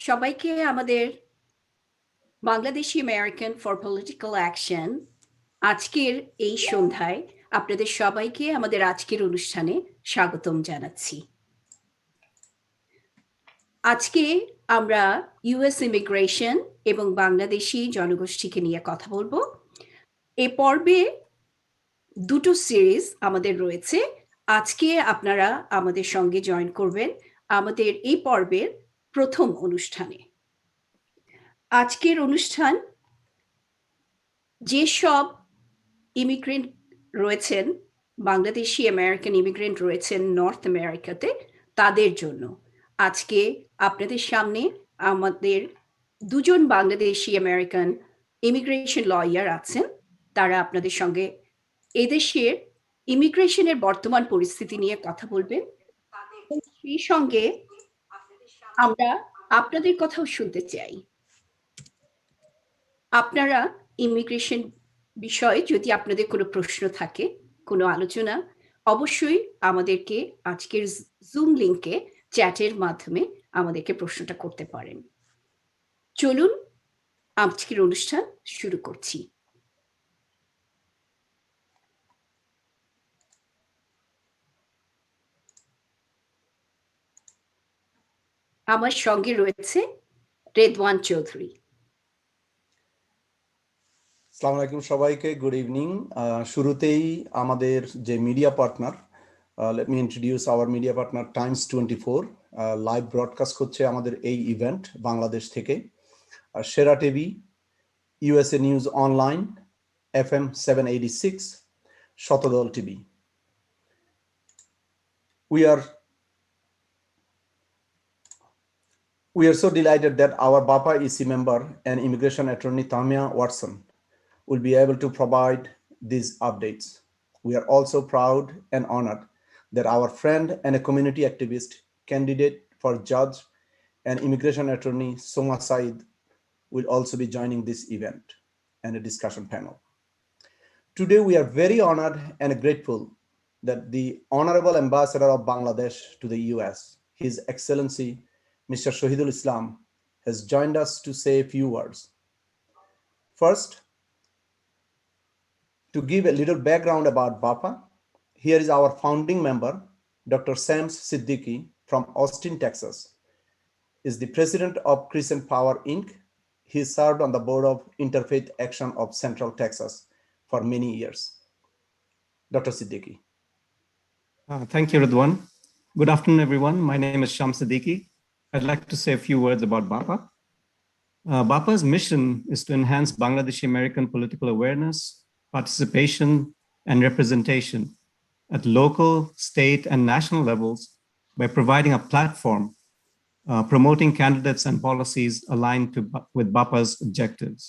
সবাইকে আমাদের Bangladeshi American for political action আজকের এই সন্ধ্যায় আপনাদের সবাইকে আমাদের আজকের অনুষ্ঠানে স্বাগতম জানাচ্ছি। আজকে আমরা ইউএস ইমিগ্রেশন এবং বাংলাদেশি জনগোষ্ঠীকে নিয়ে কথা বলবো। এই পর্বে দুটো সিরিজ আমাদের রয়েছে। আজকে আপনারা আমাদের সঙ্গে জয়েন করবেন আমাদের এই পর্বের প্রথম অনুষ্ঠানে। আজকের অনুষ্ঠান যেসব ইমিগ্রেন্ট রয়েছেন, বাংলাদেশি আমেরিকান ইমিগ্রেন্ট রয়েছেন নর্থ আমেরিকাতে, তাদের জন্য। আজকে আপনাদের সামনে আমাদের দুজন বাংলাদেশি আমেরিকান ইমিগ্রেশন লয়ার আছেন। তারা আপনাদের সঙ্গে এদেশের ইমিগ্রেশনের বর্তমান পরিস্থিতি নিয়ে কথা বলবেন। সেই সঙ্গে আমরা আপনাদের কথাও শুনতে চাই। আপনারা ইমিগ্রেশন বিষয়ে যদি আপনাদের কোনো প্রশ্ন থাকে, কোনো আলোচনা, অবশ্যই আমাদেরকে আজকের জুম লিংকে চ্যাটের মাধ্যমে আমাদেরকে প্রশ্নটা করতে পারেন। চলুন আজকের অনুষ্ঠান শুরু করছি। আমার সঙ্গে রয়েছে রেদওয়ান চৌধুরী। আসসালামু আলাইকুম সবাইকে, গুড ইভিনিং। শুরুতেই আমাদের যে media partner, let me introduce our media partner Times 24, live broadcast হচ্ছে আমাদের এই ইভেন্ট বাংলাদেশ থেকে। সেরা TV, USA news online, FM 786, Shatadal TV. We are so delighted that our BAPA EC member and immigration attorney Tamia Watson will be able to provide these updates. We are also proud and honored that our friend and a community activist, candidate for judge and immigration attorney Soma Said will also be joining this event and a discussion panel. Today, we are very honored and grateful that the Honorable Ambassador of Bangladesh to the US, His Excellency, Mr. Shahidul Islam, has joined us to say a few words. First, to give a little background about BAPA, here is our founding member, Dr. Shams Siddiqui from Austin, Texas, is the president of Crescent Power, Inc. He served on the board of Interfaith Action of Central Texas for many years. Dr. Siddiqui. Thank you, Ridwan. Good afternoon, everyone. My name is Shams Siddiqui. I'd like to say a few words about BAPA. BAPA's mission is to enhance Bangladeshi American political awareness, participation, and representation at local, state, and national levels by providing a platform promoting candidates and policies aligned with BAPA's objectives.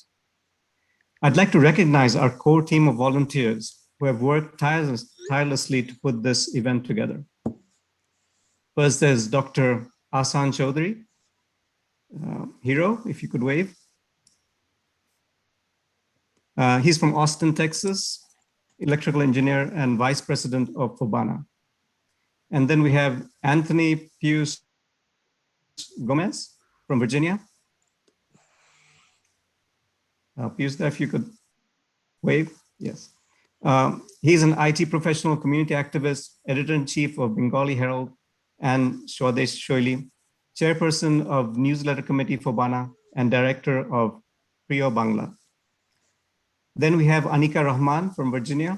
I'd like to recognize our core team of volunteers who have worked tirelessly to put this event together. First, there's Dr. Ahsan Chaudhary. Hero, if you could wave. He's from Austin, Texas, electrical engineer and vice president of Fobana. And then we have Anthony Pius Gomez from Virginia. Pius, if you could wave, yes. He's an IT professional, community activist, editor-in-chief of Bengali Herald and Swadesh Shoili, chairperson of newsletter committee Fobana, and director of Priyo Bangla. Then we have Anika Rahman from Virginia.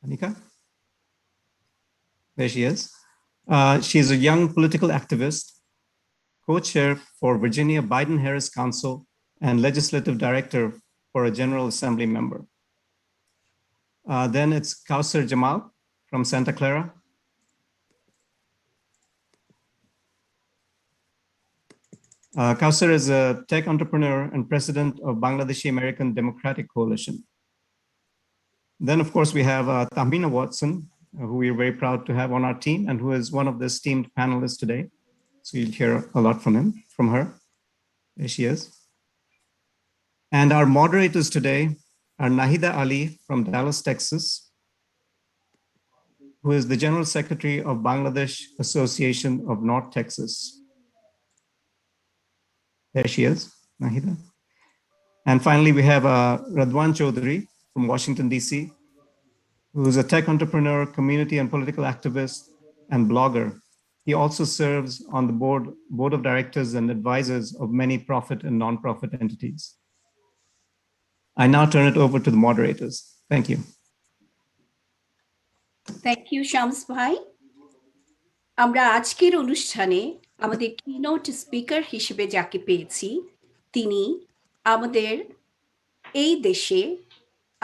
Anika? There she is. She's a young political activist, co-chair for Virginia Biden-Harris Council, and legislative director for a General Assembly member. Then it's Kausar Jamal from Santa Clara. Kausar is a tech entrepreneur and president of Bangladeshi American Democratic Coalition. Then, of course, we have Tahmina Watson, who we are very proud to have on our team and who is one of the esteemed panelists today. So you'll hear a lot from her. There she is. And our moderators today are Nahida Ali from Dallas, Texas, who is the General Secretary of Bangladesh Association of North Texas. There she is, Nahida. And finally, we have Radwan Chaudhary from Washington, DC, who is a tech entrepreneur, community and political activist, and blogger. He also serves on the board of directors and advisors of many profit and non-profit entities. I now turn it over to the moderators. Thank you. Thank you, Shams ভাই। আমরা আজকের অনুষ্ঠানে আমাদের keynote speaker হিসেবে যাকে পেয়েছি, তিনি আমাদের এই দেশে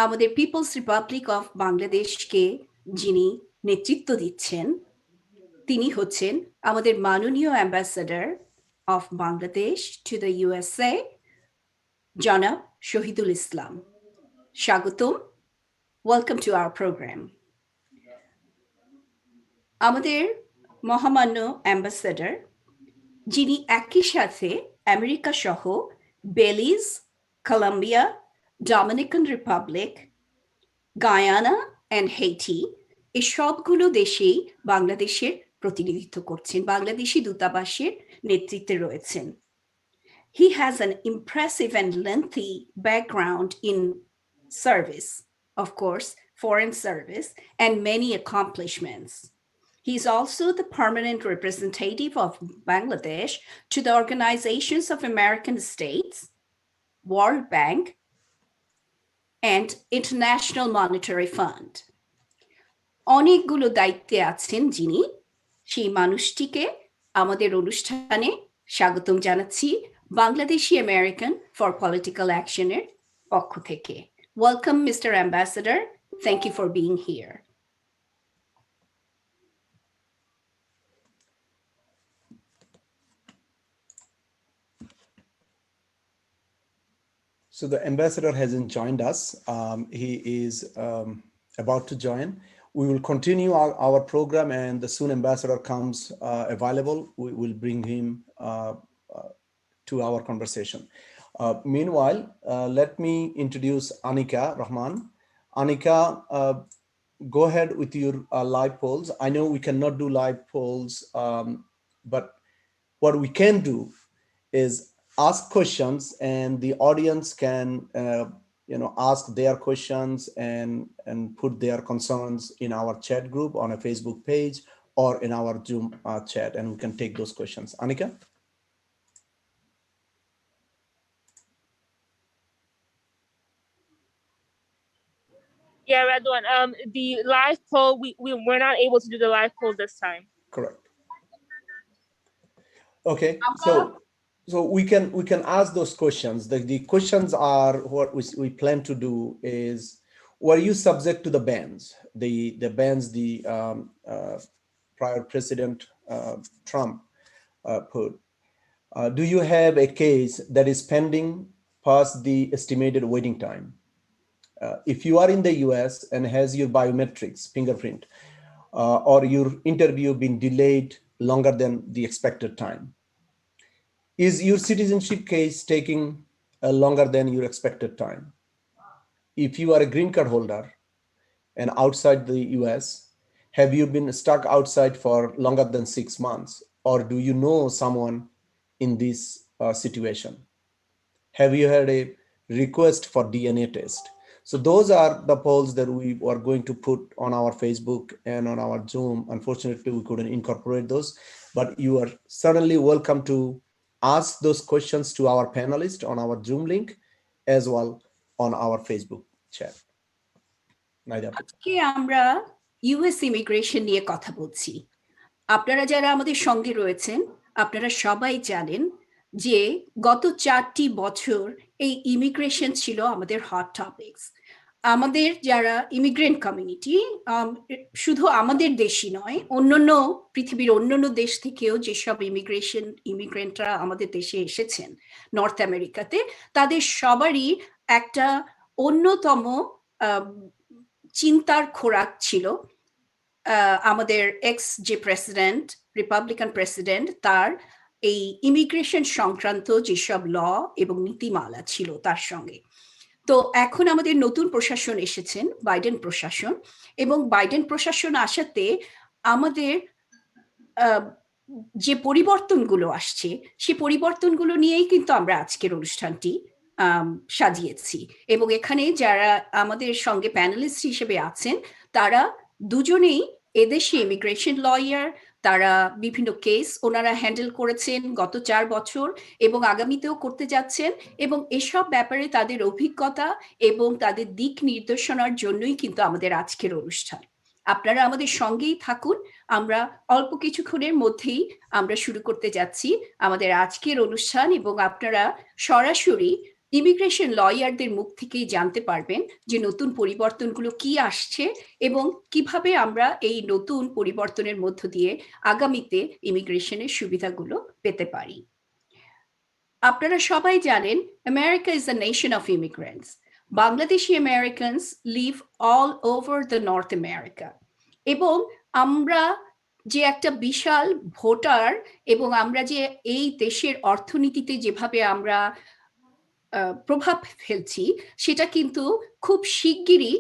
আমাদের পিপলস রিপাবলিক অফ বাংলাদেশকে যিনি নেতৃত্ব দিচ্ছেন, তিনি হচ্ছেন আমাদের মাননীয় ambassador of Bangladesh to the USA, জনাব শহীদুল ইসলাম। স্বাগতম, ওয়েলকাম টু আওয়ার প্রোগ্রাম। আমাদের মহামান্য অ্যাম্বাসেডর, যিনি একই সাথে আমেরিকা সহ Belize, Colombia, Dominican Republic, Guyana and Haiti, এই সবগুলো দেশেই বাংলাদেশের প্রতিনিধিত্ব করছেন, বাংলাদেশি দূতাবাসের নেতৃত্বে রয়েছেন। He has an impressive and lengthy background in service, of course, foreign service, and many accomplishments. He's also the permanent representative of Bangladesh to the Organizations of American States, World Bank, and International Monetary Fund. অনেকগুলো দায়িত্বে আছেন যিনি, সেই মানুষটিকে আমাদের অনুষ্ঠানে স্বাগতম জানাচ্ছি বাংলাদেশি আমেরিকান ফর পলিটিক্যাল অ্যাকশনের পক্ষ থেকে। Welcome mister ambassador, thank you for being here. So the ambassador hasn't joined us. He is about to join. We will continue our program, and the soon ambassador comes available, we will bring him to our conversation. Meanwhile, let me introduce Anika Rahman. Anika, go ahead with your live polls. I know we cannot do live polls, but what we can do is ask questions, and the audience can ask their questions and put their concerns in our chat group on a Facebook page or in our Zoom chat, and we can take those questions. Anika? Yeah, Radwan, the live poll, we're not able to do the live poll this time. Correct. Okay, so we can ask those questions. The questions are, what we plan to do is, were you subject to the bans? The bans prior President Trump put. Do you have a case that is pending past the estimated waiting time? If you are in the US and has your biometrics, fingerprint, or your interview been delayed longer than the expected time? Is your citizenship case taking longer than your expected time? If you are a green card holder and outside the US, have you been stuck outside for longer than 6 months? Or do you know someone in this situation? Have you had a request for DNA test? So those are the polls that we are going to put on our Facebook and on our Zoom. Unfortunately, we couldn't incorporate those, but you are certainly welcome to ask those questions to our panelists on our Zoom link as well on our Facebook chat. আজকে আমরা US immigration নিয়ে কথা বলছি। আপনারা যারা আমাদের সঙ্গে রয়েছেন, আপনারা সবাই জানেন যে গত 4টি বছর এই ইমিগ্রেশন ছিল আমাদের হট টপিকস। আমাদের যারা ইমিগ্রেন্ট কমিউনিটি, শুধু আমাদের দেশই নয়, অন্যান্য পৃথিবীর অন্যান্য দেশ থেকেও যেসব ইমিগ্রেন্টরা আমাদের দেশে এসেছেন নর্থ আমেরিকাতে, তাদের সবারই একটা অন্যতম চিন্তার খোরাক ছিল আমাদের এক্স যে প্রেসিডেন্ট, রিপাবলিকান প্রেসিডেন্ট, তার এই ইমিগ্রেশন সংক্রান্ত যেসব ল এবং নীতিমালা ছিল তার সঙ্গে। তো এখন আমাদের নতুন প্রশাসন এসেছেন, বাইডেন প্রশাসন, এবং বাইডেন প্রশাসন আসাতে আমাদের যে পরিবর্তনগুলো আসছে সেই পরিবর্তনগুলো নিয়েই কিন্তু আমরা আজকের অনুষ্ঠানটি সাজিয়েছি, এবং এখানে যারা আমাদের সঙ্গে প্যানেলিস্ট হিসেবে আছেন তারা দুজনেই এদেশে ইমিগ্রেশন লয়ার, তারা বিভিন্ন কেস ওনারা হ্যান্ডেল করেছেন গত 4 বছর এবং আগামীতেও করতে যাচ্ছেন, এবং এসব ব্যাপারে তাদের অভিজ্ঞতা এবং তাদের দিক নির্দেশনার জন্যই কিন্তু আমাদের আজকের অনুষ্ঠান। আপনারা আমাদের সঙ্গেই থাকুন, আমরা অল্প কিছুক্ষণের মধ্যেই আমরা শুরু করতে যাচ্ছি আমাদের আজকের অনুষ্ঠান, এবং আপনারা সরাসরি ইমিগ্রেশন লয়ারদের মুখ থেকেই জানতে পারবেন যে নতুন পরিবর্তনগুলো কি আসছে এবং কিভাবে আমরা এই নতুন পরিবর্তনের মধ্য দিয়ে আগামীতে ইমিগ্রেশনের সুবিধাগুলো পেতে পারি। আপনারা সবাই জানেন America is the nation of immigrants. Bangladeshi Americans live all over the North America, এবং আমরা যে একটা বিশাল ভোটার এবং আমরা যে এই দেশের অর্থনীতিতে যেভাবে আমরা প্রভাব ফেলছি সেটা কিন্তু খুব শিগগিরই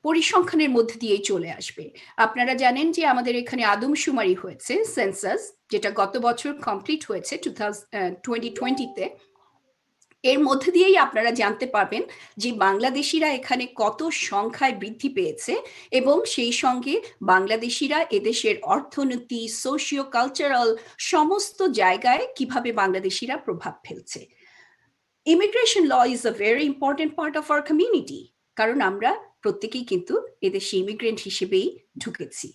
পরিসংখ্যানের মধ্যে দিয়েই চলে আসবে। আপনারা জানেন যে আমাদের এখানে আদমশুমারি হয়েছে, সেন্সাস, যেটা গত বছর কমপ্লিট হয়েছে 2020-তে। এর মধ্যে দিয়েই আপনারা জানতে পারবেন যে বাংলাদেশিরা এখানে কত সংখ্যায় বৃদ্ধি পেয়েছে, এবং সেই সঙ্গে বাংলাদেশিরা এদেশের অর্থনীতি, সোশিও কালচারাল সমস্ত জায়গায় কিভাবে বাংলাদেশিরা প্রভাব ফেলছে। Immigration law is a very important part of our community, কারণ আমরা প্রত্যেকেই কিন্তু এদেশে ইমিগ্রেন্ট হিসেবেই ঢুকেছি।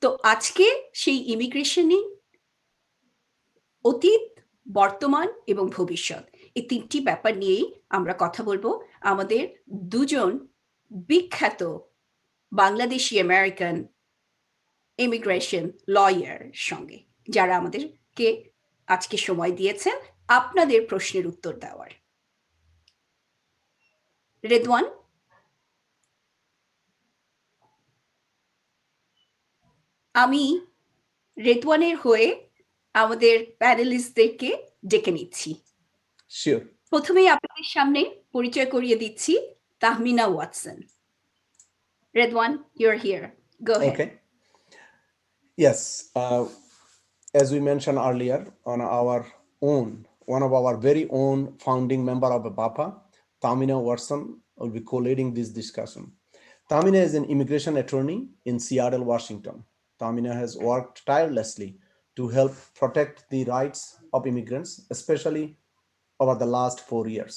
তো আজকে সেই ইমিগ্রেশনই অতীত, বর্তমান এবং ভবিষ্যৎ, এই 3টি ব্যাপার নিয়েই আমরা কথা বলবো আমাদের দুজন বিখ্যাত বাংলাদেশি আমেরিকান ইমিগ্রেশন লয়ার সঙ্গে, যারা আমাদেরকে আজকে সময় দিয়েছেন আপনাদের প্রশ্নের উত্তর দেওয়ার। রেদওয়ান, আমি রেদওয়ানের হয়ে আমাদের প্যানেলিস্টদেরকে ডেকে নিচ্ছি। Sure. প্রথমেই আপনাদের সামনে পরিচয় করিয়ে দিচ্ছি Tahmina Watson. Redwan, you're here. Go ahead. Okay. Yes. As we mentioned earlier, on our own, one of our very own founding member of BAPA, Tamina Watson, will be co-leading this discussion. Tamina is an immigration attorney in Seattle, Washington. Tamina has worked tirelessly to help protect the rights of immigrants, especially over the last 4 years.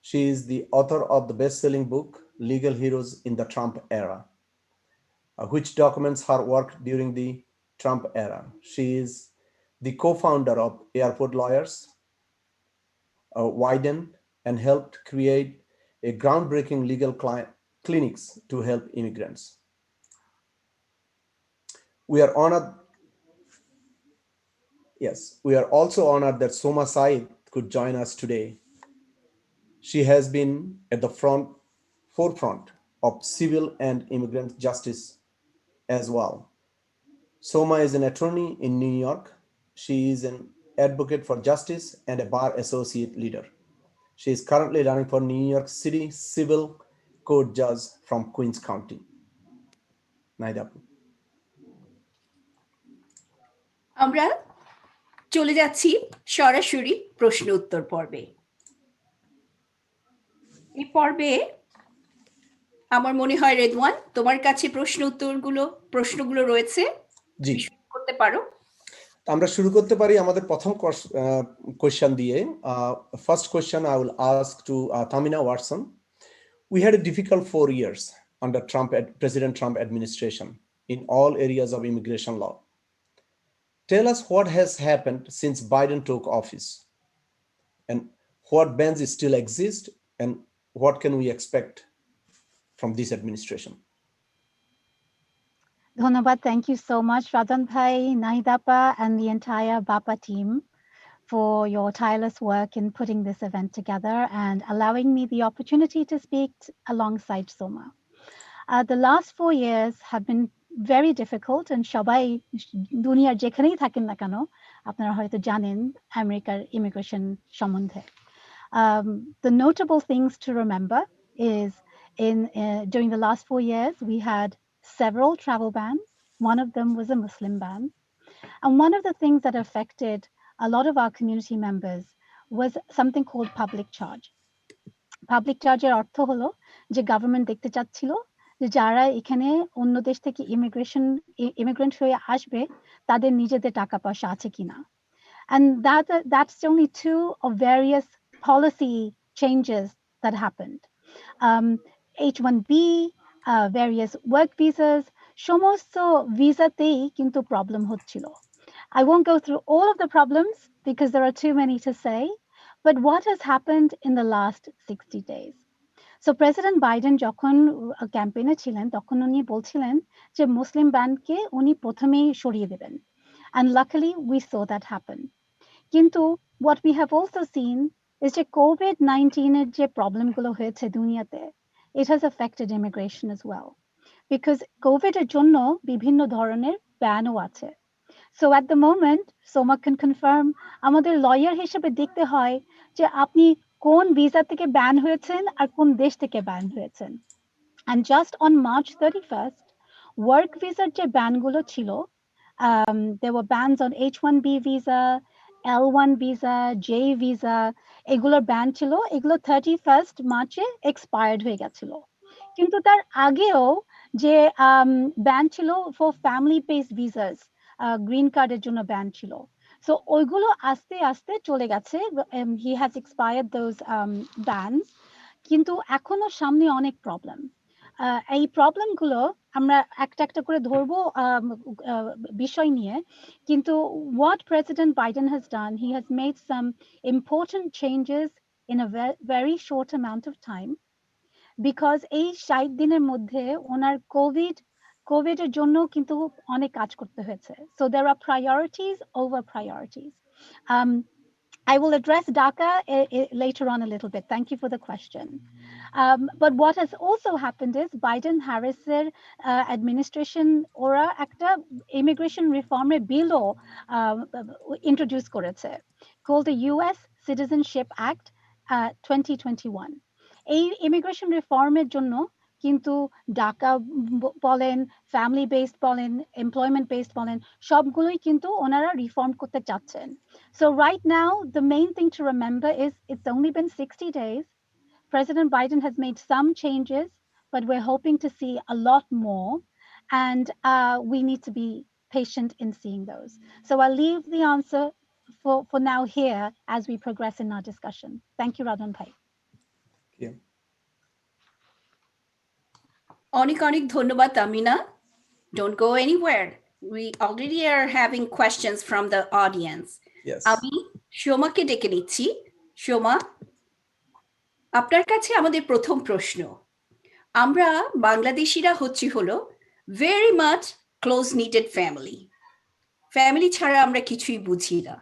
She is the author of the best-selling book, Legal Heroes in the Trump Era, which documents her work during the Trump era. She is the co-founder of Airport Lawyers, Widen, and helped create a groundbreaking legal clinics to help immigrants. We are honored. Yes, we are also honored that Soma Said could join us today. She has been at the forefront of civil and immigrant justice as well. Soma is an attorney in New York. She is an advocate for justice and a bar associate leader. She is currently running for New York City Civil Court Judge from Queens County. Naidapu. আমরা চলে যাচ্ছি সরাসরি প্রশ্ন উত্তর পর্বে। এই পর্বে আমার মনে হয় রেদওয়ান তোমার কাছে প্রশ্নগুলো রয়েছে, জি, করতে পারো। আমরা শুরু করতে পারি আমাদের প্রথম কোয়েশ্চন দিয়ে। First question I will ask to Tamina Watson. We had a difficult 4 years under President Trump administration in all areas of immigration law. Tell us what has happened since Biden took office, and what bans still exist, and what can we expect from this administration? Dhonobad, thank you so much, Radhan Bhai, Nahidapa, and the entire BAPA team for your tireless work in putting this event together and allowing me the opportunity to speak alongside Soma. The last 4 years have been very difficult, and সবাই দুনিয়ার যেখানেই থাকেন না কেন আপনারা হয়তো জানেন আমেরিকার ইমিগ্রেশন সম্বন্ধে। The notable things to remember is during the last 4 years, we had several travel bans. One of them was a Muslim ban. And one of the things that affected a lot of our community members was something called public charge. Public চার্জের অর্থ হলো যে government দেখতে চাচ্ছিল যে যারা এখানে অন্য দেশ থেকে ইমিগ্রেন্ট হয়ে আসবে তাদের নিজেদের টাকা পয়সা আছে কিনা and that's only two of various policy changes that happened H1B various work visas সমস্ত ভিসাতেই কিন্তু প্রবলেম হচ্ছিল I won't go through all of the problems because there are too many to say but what has happened in the last 60 days so President Biden যখন ক্যাম্পেইনে ছিলেন তখন উনি বলছিলেন যে মুসলিম ব্যানকে উনি প্রথমেই সরিয়ে দেবেন and luckily we saw that happen কিন্তু what we have also seen is যে COVID-19 এর যে প্রবলেম গুলো হয়েছে দুনিয়াতে it has affected immigration as well because COVID এর জন্য বিভিন্ন ধরনের ব্যানও আছে So at the moment, Soma can confirm, আমাদের lawyer হিসেবে দেখতে হয় যে আপনি কোন ভিসা থেকে ব্যান হয়েছেন আর কোন দেশ থেকে ব্যান হয়েছেন and just on March 31st work visa যে ব্যানগুলো ছিল there were bans on H1B visa L1 visa J visa এগুলোর ব্যান ছিল এগুলো 31st মার্চে expired হয়ে গেছিল কিন্তু তার আগেও যে ব্যান ছিল for family based visas green কার্ডের জন্য ব্যান ছিল সো ওইগুলো আস্তে আস্তে চলে গেছে হি হ্যাজ এক্সপায়ার্ড দোজ ব্যানস কিন্তু এখনো সামনে অনেক প্রবলেম এই প্রবলেমগুলো আমরা একটা একটা করে ধরবো বিষয় নিয়ে কিন্তু what President Biden has done he has made some important changes in a very short amount of time because এই 60 দিনের মধ্যে ওনার কোভিড এর জন্য কিন্তু অনেক কাজ করতে হয়েছে so there are priorities over priorities I will address DACA later on a little bit. Thank you for the question. But what has also happened is Biden-Harris's administration ওরা একটা immigration reform bill introduce করেছে called the US Citizenship Act 2021. এই immigration রিফর্মের জন্য কিন্তু ডাকা বলেন family based বলেন employment based বলেন সবগুলোই কিন্তু ওনারা রিফর্ম করতে চাচ্ছেন so right now the main thing to remember is it's only been 60 days President Biden has made some changes but we're hoping to see a lot more and we need to be patient in seeing those so I'll leave the answer for now here as we progress in our discussion thank you Radhan Bhai Yeah. অনেক অনেক ধন্যবাদ Tamina don't go anywhere we already are having questions from the audience Yes. আমি সোমাকে ডেকে নিচ্ছি সোমা আপনার কাছে আমাদের প্রথম প্রশ্ন আমরা বাংলাদেশিরা হচ্ছি হলো very much close knitted family ছাড়া আমরা কিছুই বুঝি না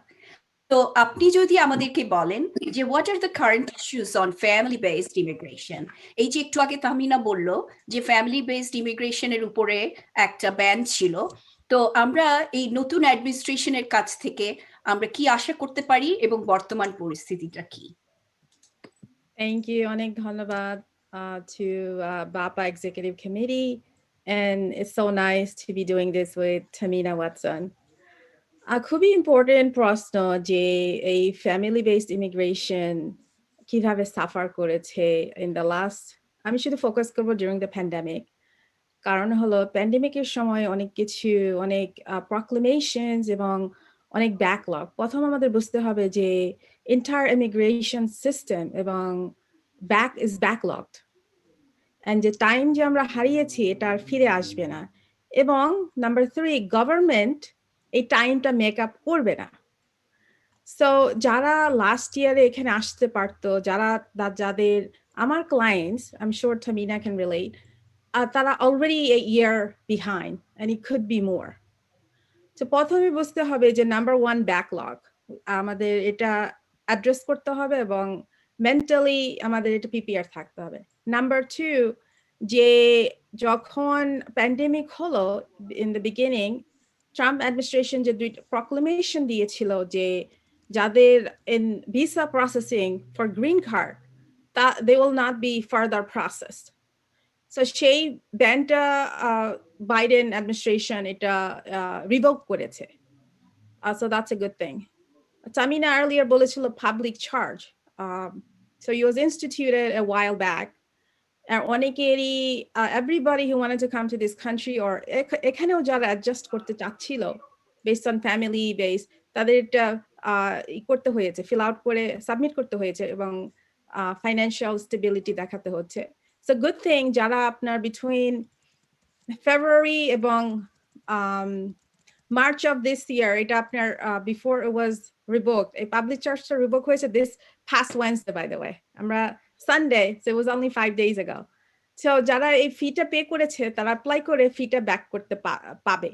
তো আপনি যদি আমাদেরকে বলেন যে what are the current issues on family based immigration এই যে একটু আগে তামিনা বলল যে family based immigration এর উপরে একটা ব্যান ছিল তো আমরা এই নতুন অ্যাডমিনিস্ট্রেশনের কাছ থেকে আমরা কি আশা করতে পারি এবং বর্তমান পরিস্থিতিটা কি Thank you অনেক ধন্যবাদ to BAPA Executive Committee and it's so nice to be doing this with Tamina Watson খুবই ইম্পর্টেন্ট প্রশ্ন যে এই ফ্যামিলি বেসড ইমিগ্রেশন কিভাবে সাফার করেছে ইন দ্য লাস্ট আমি শুধু ফোকাস করবো ডিউরিং দ্য প্যান্ডেমিক কারণ হলো প্যান্ডেমিকের সময় অনেক কিছু অনেক প্রক্লেমেশনস এবং অনেক ব্যাকলগ প্রথম আমাদের বুঝতে হবে যে এন্টায়ার ইমিগ্রেশন সিস্টেম এবং ব্যাকলগড অ্যান্ড যে টাইম যে আমরা হারিয়েছি এটা আর ফিরে আসবে না এবং নাম্বার 3 গভর্নমেন্ট এই টাইমটা মেক আপ করবে না সো যারা লাস্ট ইয়ারে এখানে আসতে পারতো যাদের আমার clients I am sure Tamina can relate তারা already a year behind and it could be more তো প্রথমে বুঝতে হবে যে নাম্বার 1 ব্যাকলগ আমাদের এটা অ্যাড্রেস করতে হবে এবং মেন্টালি আমাদের এটা প্রিপেয়ার থাকতে হবে নাম্বার 2 যে যখন প্যান্ডেমিক হলো in the beginning Trump administration যে দুইটা প্রক্লেমেশন দিয়েছিল যে যাদের in visa processing for green card, that they will not be further processed. So সেই ব্যানটা Biden administration এটা revoke করেছে. So that's a good thing. Tamina earlier বলেছিল public charge. So it was instituted a while back. And অনেকেরই everybody who wanted to come to this country or এখানেও যারা adjust করতে চাচ্ছিল based on family base, তাদের এটা করতে হয়েছে, fill out করে submit করতে হয়েছে এবং financial stability দেখাতে হচ্ছে. It's a good thing যারা আপনার between February এবং March of this year, এটা আপনার before it was revoked, a public charge revoke হয়েছে this past Wednesday, by the way. আমরা Sunday, so it was only 5 days ago. So যারা এই ফিটা পে করেছে তারা অ্যাপ্লাই করে ফিটা ব্যাক করতে পাবে.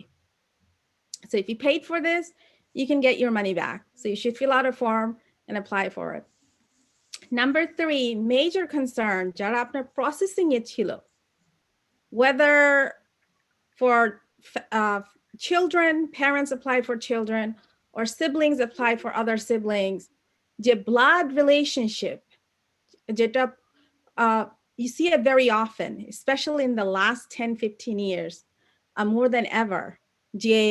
So if you paid for this, you can get your money back. So you should fill out a form and apply for it. Number 3, major concern যারা আপনার processing এ ছিল, whether for children, parents apply for children, or siblings apply for other siblings, the blood relationship, যেটা you see it very often, especially in the last 10-15 years, more than ever. যে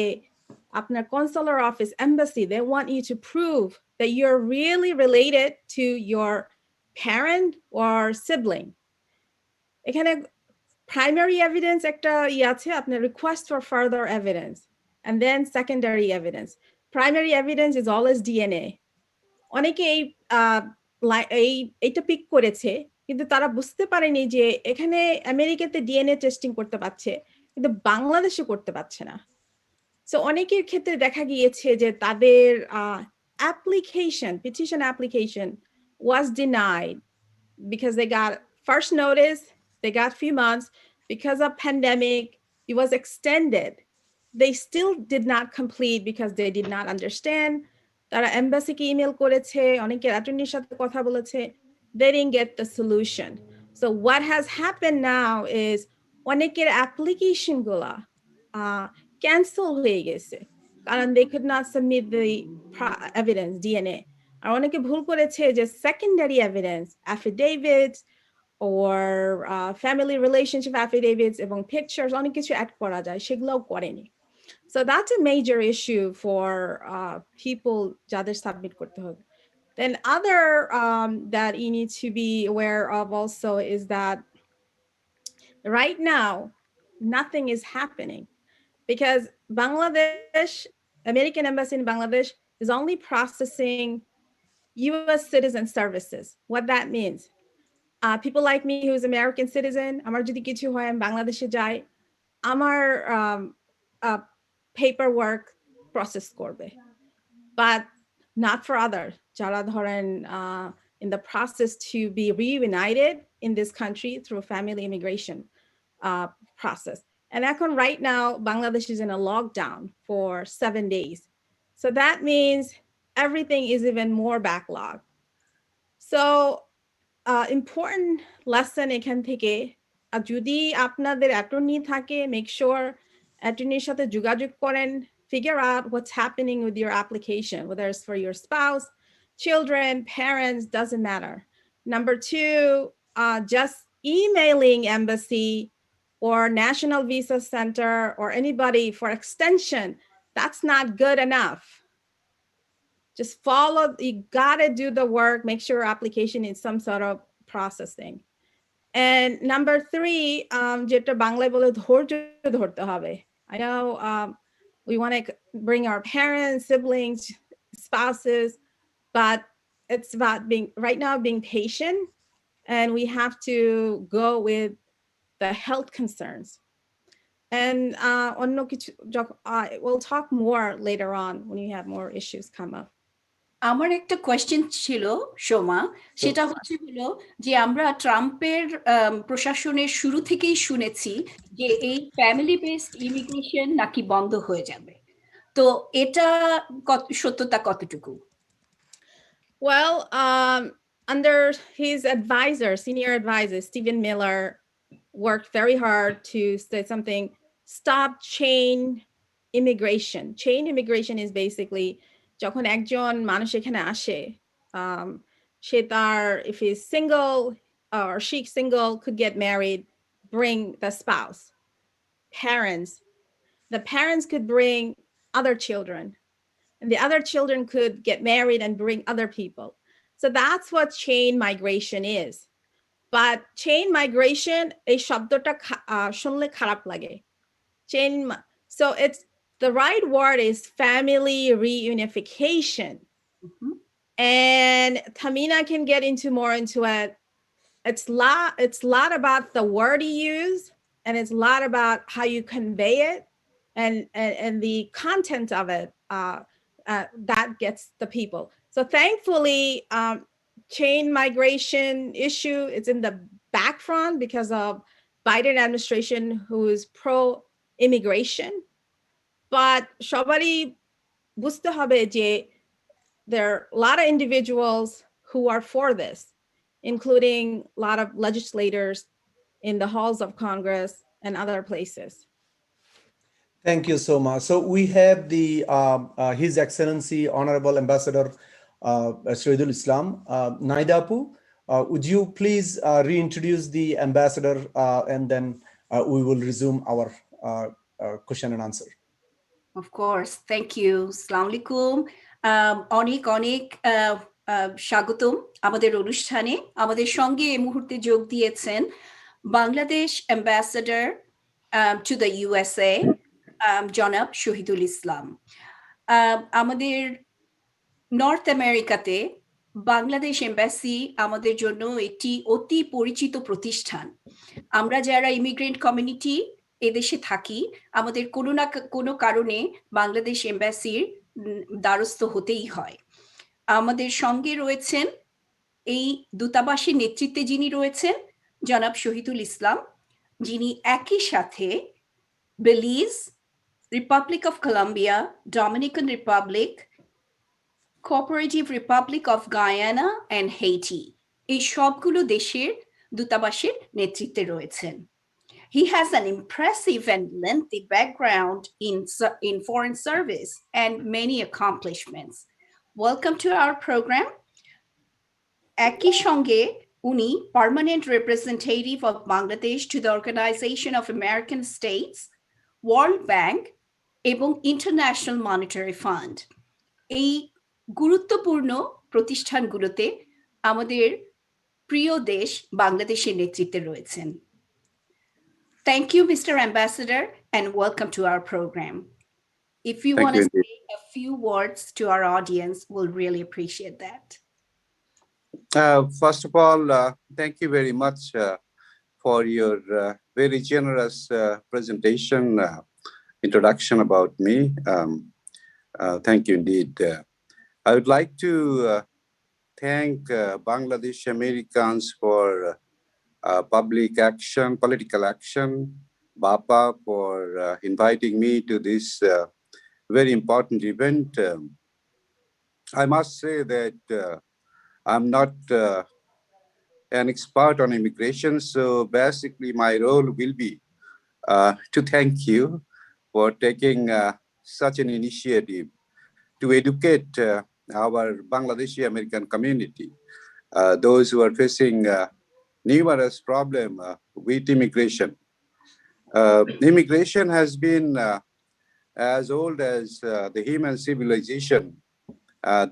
আপনার consular office, embassy, they want you to prove that you're really related to your parent or sibling. এখানে primary evidence একটা আছে, আপনার request for further evidence, and then secondary evidence. Primary evidence is always DNA. অনেকে এইটা pick করেছে, কিন্তু তারা বুঝতে পারেনি যে এখানে আমেরিকাতে ডিএনএ টেস্টিং করতে পারছে, কিন্তু বাংলাদেশে করতে পারছে না। সো অনেকের ক্ষেত্রে দেখা গিয়েছে যে তাদের petition application was denied because they got first notice, they got few months, because of pandemic, it was extended. They still did not complete because they did not understand. তারা এমবাসিকে ইমেল করেছে, অনেকের অ্যাটর্নির সাথে কথা বলেছে, they didn't get the solution. So what has happened now is অনেকের application গুলা cancel হয়ে গেছে কারণ they could not submit the evidence, DNA. আর অনেকে ভুল করেছে যে secondary evidence, affidavits, or family relationship affidavits এবং pictures, অনেক কিছু অ্যাড করা যায়, সেগুলোও করেনি. So that's a major issue for people যাদের submit করতে হবে. Then other that you need to be aware of also is that right now, nothing is happening because Bangladesh, American Embassy in Bangladesh is only processing US citizen services. What that means, people like me who's American citizen, আমার যদি কিছু হয় আমি বাংলাদেশে যাই, আমার paperwork process করবে, but not for others যারা ধরেন in the process to be reunited in this country through family immigration process. And এখন right now Bangladesh is in a lockdown for 7 days, so that means everything is even more backlog. So important lesson এখান থেকে, যদি আপনাদের attorney থাকে, make sure অ্যাটর্নির সাথে যোগাযোগ করেন, figure out what's happening with your application, whether it's for your spouse, children, parents, doesn't matter. Number 2, just emailing embassy or National Visa Center or anybody for extension, that's not good enough. Just follow, you gotta do the work, make sure your application is some sort of processing. And number 3, যেটা বাংলায় বলে ধৈর্য ধরতে হবে. I know we want to bring our parents, siblings, spouses, but it's about being patient, and we have to go with the health concerns. And অন্য কিছু we'll talk more later on when you have more issues come up. আমার একটা question ছিল সোমা, সেটা হলো যে আমরা ট্রাম্পের প্রশাসনের শুরু থেকেই শুনেছি যে এই ফ্যামিলি বেসড ইমিগ্রেশন নাকি বন্ধ হয়ে যাবে, তো এটা সত্যতা কতটুকু? Well, under his advisor, senior advisor, Stephen Miller, worked very hard to say something, stop chain immigration. Chain immigration is basically যখন একজন মানুষ এখানে আসে, সে তার, if he's single or she's single, could get married, bring the spouse, parents. The parents could bring other children, and the other children could get married and bring other people. So that's what chain migration is. But chain migration, এই শব্দটা শুনলে খারাপ লাগে। Chain, so it's, the right word is family reunification. Mhm. And Tamina can get more into it. It's a lot about the word you use, and it's a lot about how you convey it, and the content of it that gets the people. So thankfully, chain migration issue, it's in the back front because of Biden administration, who is pro-immigration. But সবারই বুঝতে হবে যে there are a lot of individuals who are for this, including a lot of legislators in the halls of Congress and other places. Thank you so much. So we have the His Excellency Honorable Ambassador Shahidul Islam. Naidapu, would you please reintroduce the ambassador, and then we will resume our question and answer. Of course, thank you. Assalamu alaikum. অনেক অনেক স্বাগতম আমাদের অনুষ্ঠানে। আমাদের সঙ্গে এই মুহূর্তে যোগ দিয়েছেন Bangladesh ambassador to the USA জনাব শহীদুল ইসলাম। আমাদের নর্থ আমেরিকাতে বাংলাদেশ এম্বাসি আমাদের জন্য একটি অতি পরিচিত প্রতিষ্ঠান। আমরা যারা ইমিগ্রেন্ট কমিউনিটি এদেশে থাকি, আমাদের কোনো না কোনো কারণে বাংলাদেশ এম্বাসির দ্বারস্থ হতেই হয়। আমাদের সঙ্গে রয়েছেন এই দূতাবাসের নেতৃত্বে যিনি রয়েছেন জনাব শহীদুল ইসলাম, যিনি একই সাথে Belize, Republic of Colombia, Dominican Republic, cooperative republic of Guyana and Haiti, এই সবগুলো দেশের দূতাবাসের নেতৃত্বে রয়েছেন। He has an impressive and lengthy background in foreign service and many accomplishments. Welcome to our program. একই সঙ্গে উনি permanent representative of Bangladesh to the Organization of American States, World Bank এবং ইন্টারন্যাশনাল মনিটারি ফান্ড, এই গুরুত্বপূর্ণ প্রতিষ্ঠানগুলোতে আমাদের প্রিয় দেশ বাংলাদেশের নেতৃত্বে রয়েছেন। Thank you, Mr. Ambassador, and welcome to our program. If you want to say a few words to our audience, we'll really appreciate that. First of all, thank you very much for your very generous presentation, introduction about me. Thank you indeed. I would like to thank Bangladesh Americans for public action, political action, BAPA, for inviting me to this very important event. I must say that I'm not an expert on immigration, so basically my role will be to thank you for taking such an initiative to educate our Bangladeshi American community, those who are facing numerous problems with immigration. Immigration has been as old as the human civilization.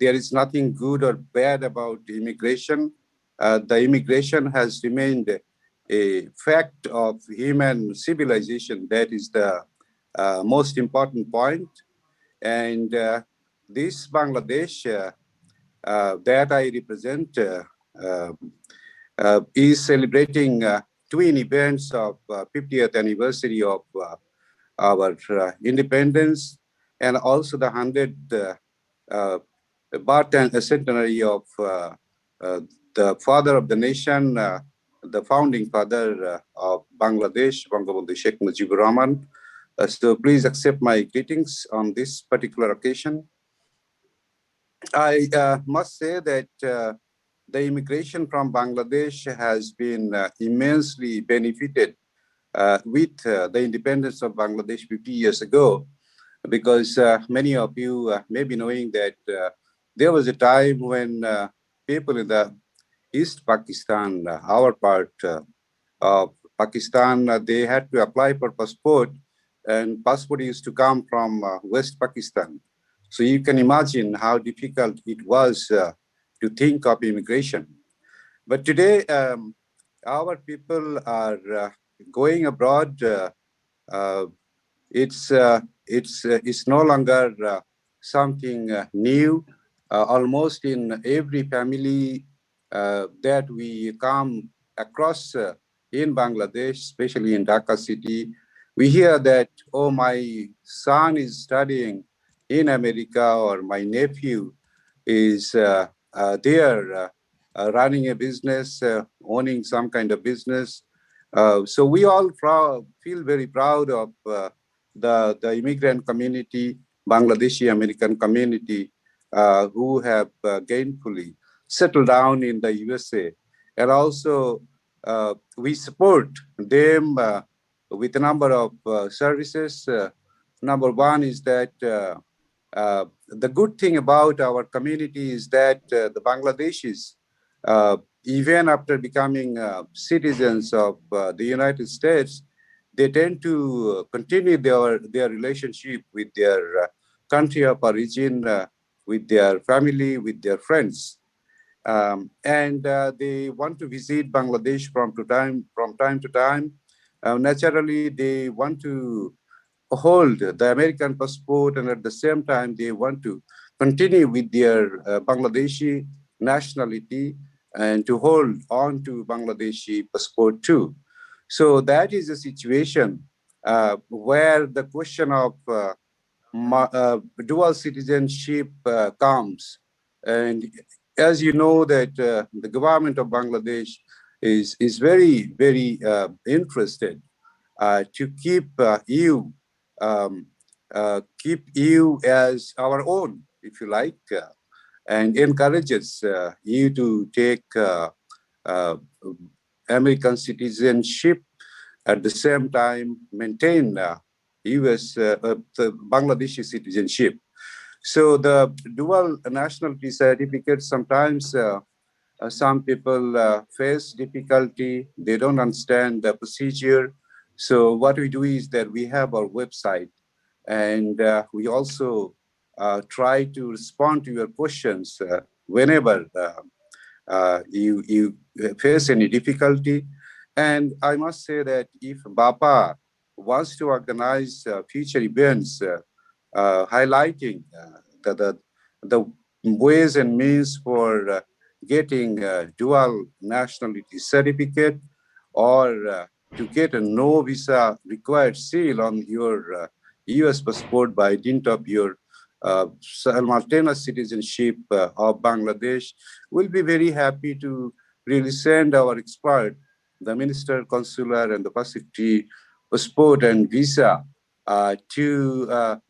There is nothing good or bad about immigration. The immigration has remained a fact of human civilization. That is the most important point. And this Bangladesh that I represent is celebrating twin events of 50th anniversary of our independence, and also the 100th birth and centenary of the father of the nation, the founding father of Bangladesh, Bangabandhu Sheikh Mujibur Rahman. So please accept my greetings on this particular occasion. I must say that the immigration from Bangladesh has been immensely benefited with the independence of Bangladesh 50 years ago. because many of you may be knowing that there was a time when people in the East Pakistan, our part of Pakistan, they had to apply for passport, and passport used to come from West Pakistan. So you can imagine how difficult it was to think of immigration. But today, our people are going abroad. Uh, it's no longer something new. Almost in every family that we come across in Bangladesh, especially in Dhaka city, we hear that, oh, my son is studying in America, or my nephew is there running a business, owning some kind of business. So we all feel very proud of the immigrant community, Bangladeshi American community, who have gainfully settled down in the USA. And also, we support them with a number of services. Number one is that the good thing about our community is that the Bangladeshis, even after becoming citizens of the United States, they tend to continue their relationship with their country of origin, with their family, with their friends. And they want to visit Bangladesh from time to time. Naturally, they want to hold the American passport, and at the same time, they want to continue with their Bangladeshi nationality and to hold on to Bangladeshi passport too. So that is a situation where the question of dual citizenship comes. And as you know that the government of Bangladesh is very, very interested to keep you as our own, if you like, and encourages you to take uh, American citizenship, at the same time maintain U.S. The Bangladeshi citizenship. So the dual nationality certificate sometimes some people face difficulty. They don't understand the procedure. So what we do is that we have our website, and we also try to respond to your questions whenever you face any difficulty. And I must say that if BAPA wants to organize future events highlighting the ways and means for getting a dual nationality certificate, or to get a no visa required seal on your US passport by dint of your simultaneous citizenship of Bangladesh, we'll be very happy to really send our expert, the Minister Consular and the Facility Passport and Visa, to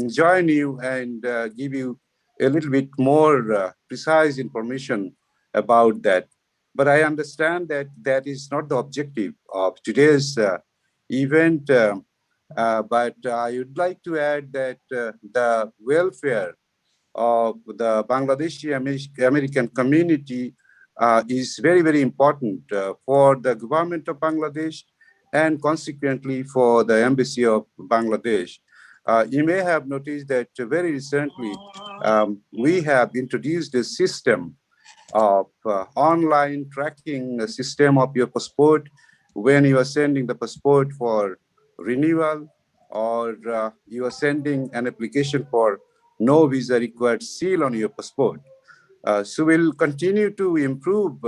join you and give you a little bit more precise information about that. But I understand that that is not the objective of today's event. But I would like to add that the welfare of the Bangladeshi American community is very, very important for the government of Bangladesh, and consequently for the embassy of Bangladesh. You may have noticed that very recently we have introduced a system of online tracking system of your passport when you are sending the passport for renewal, or you are sending an application for no visa required seal on your passport. So we'll continue to improve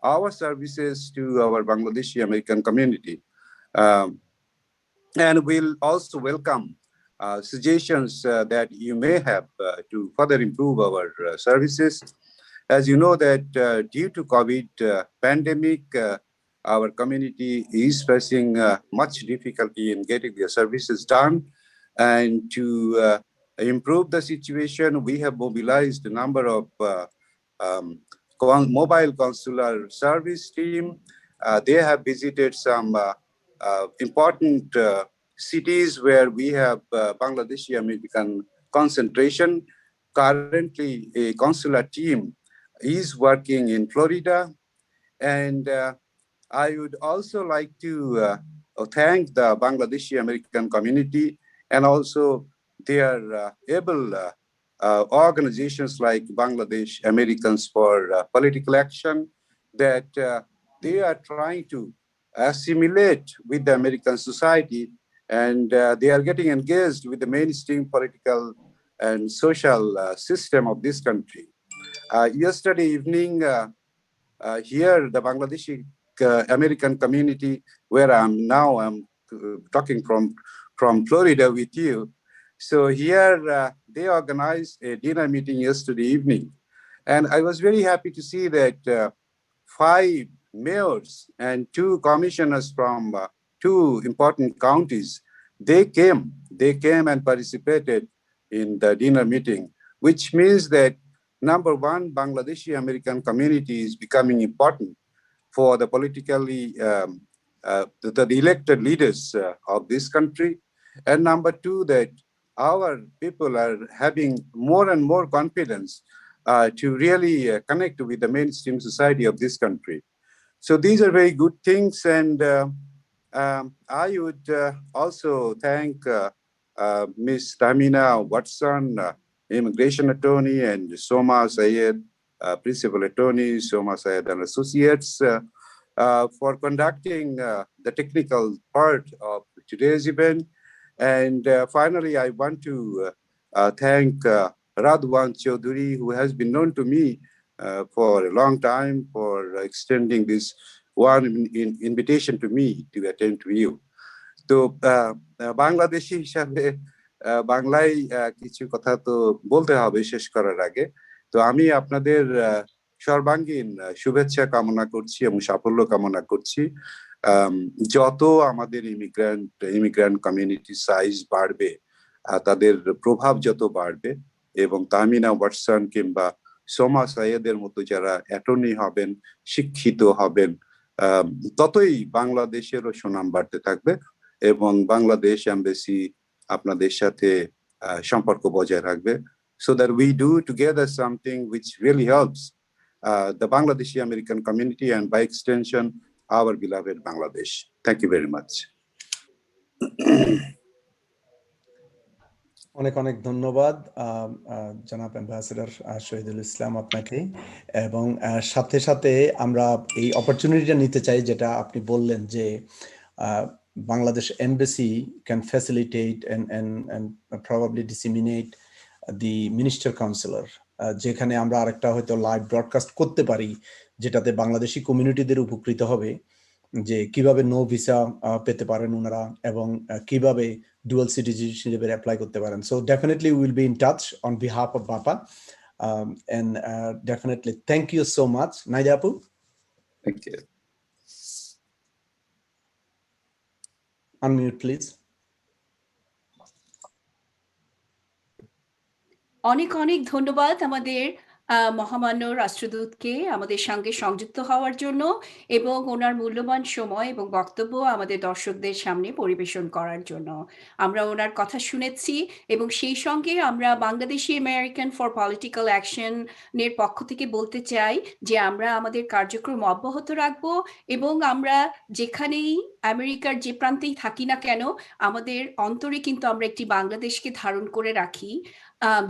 our services to our Bangladeshi American community. And we'll also welcome suggestions that you may have to further improve our services. As you know that due to COVID pandemic, our community is facing much difficulty in getting their services done. And to improve the situation, we have mobilized a number of mobile consular service team. They have visited some important cities where we have Bangladeshi American concentration. Currently, a consular team is working in Florida. And I would also like to thank the Bangladeshi American community and also their able organizations like Bangladesh Americans for Political Action, that they are trying to assimilate with the American society, and they are getting engaged with the mainstream political and social system of this country. Yesterday evening, here, the Bangladeshi American community, where I'm talking from Florida with you. So here, they organized a dinner meeting yesterday evening. And I was very happy to see that 5 mayors and 2 commissioners from 2 important counties, they came and participated in the dinner meeting, which means that number one, Bangladeshi American community is becoming important for the politically, the elected leaders of this country. And number two, that our people are having more and more confidence to really connect with the mainstream society of this country. So these are very good things. And I would also thank Ms. Tamina Watson, immigration attorney, and Soma Sayed, principal attorney, Soma Sayed and Associates, for conducting the technical part of today's event. And finally, I want to thank Radwan Chaudhuri, who has been known to me for a long time, for extending this one invitation to me to attend to you. তো বাংলাদেশি হিসাবে বাংলায় কিছু কথা তো বলতে হবে শেষ করার আগে। তো আমি আপনাদের সর্বাঙ্গীন শুভেচ্ছা কামনা করছি এবং সাফল্য কামনা করছি। যত আমাদের ইমিগ্রান্ট কমিউনিটি সাইজ বাড়বে, তাদের প্রভাব যত বাড়বে, এবং তামিনা ওয়াটসন কিংবা সোমা সাইয়েদের মতো যারা অ্যাটর্নি হবেন, শিক্ষিত হবেন, ততই বাংলাদেশেরও সুনাম বাড়তে থাকবে এবং বাংলাদেশ এমবাসি আপনাদের সাথে সম্পর্ক বজায় রাখবে, so that we do together something which really helps the Bangladeshi American community and by extension our beloved Bangladesh. Thank you very much. অনেক অনেক ধন্যবাদ জনাব অ্যাম্বাসেডর শহীদুল ইসলাম আপনাকে। এবং সাথে সাথে আমরা এই অপরচুনিটিটা নিতে চাই, যেটা আপনি বললেন যে Bangladesh embassy can facilitate and probably disseminate the minister counselor, যেখানে আমরা আরেকটা হয়তো লাইভ ব্রডকাস্ট করতে পারি, যেটাতে বাংলাদেশি কমিউনিটিদের উপকৃত হবে যে কিভাবে নো ভিসা পেতে পারেন ওনারা এবং কিভাবে ডুয়াল সিটিজেনশিপে অ্যাপ্লাই করতে পারেন। So definitely will be in touch on behalf of BAPA, and definitely thank you so much. Naida Apu. Thank you. Unmute please. অনেক অনেক ধন্যবাদ আমাদের মহামান্য রাষ্ট্রদূতকে আমাদের সঙ্গে সংযুক্ত হওয়ার জন্য এবং ওনার মূল্যবান সময় এবং বক্তব্য আমাদের দর্শকদের সামনে পরিবেশন করার জন্য। আমরা ওনার কথা শুনেছি এবং সেই সঙ্গে আমরা বাংলাদেশি আমেরিকান ফর পলিটিক্যাল অ্যাকশনের পক্ষ থেকে বলতে চাই যে আমরা আমাদের কার্যক্রম অব্যাহত রাখব এবং আমরা যেখানেই আমেরিকার যে প্রান্তেই থাকি না কেন, আমাদের অন্তরে কিন্তু আমরা একটি বাংলাদেশকে ধারণ করে রাখি,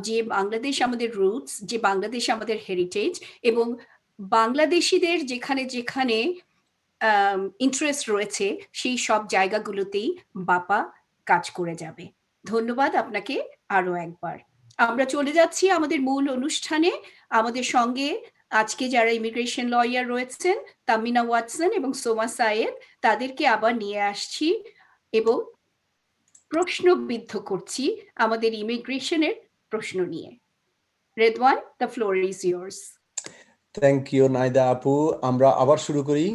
যে বাংলাদেশ আমাদের রুটস, যে বাংলাদেশ আমাদের হেরিটেজ, এবং বাংলাদেশিদের যেখানে যেখানে ইন্টারেস্ট রয়েছে সেই সব জায়গাগুলোতেই বাপা কাজ করে যাবে। ধন্যবাদ আপনাকে আরো একবার। আমরা চলে যাচ্ছি আমাদের মূল অনুষ্ঠানে। আমাদের সঙ্গে আজকে যারা ইমিগ্রেশন লয়ার রয়েছেন, তামিনা ওয়াটসন এবং সোমা সায়েদ, তাদেরকে আবার নিয়ে আসছি এবং প্রশ্নবিদ্ধ করছি আমাদের ইমিগ্রেশনের প্রশ্ন নিয়ে। Redwan, the floor is yours. Thank you Naida আপু। আমরা আবার শুরু করি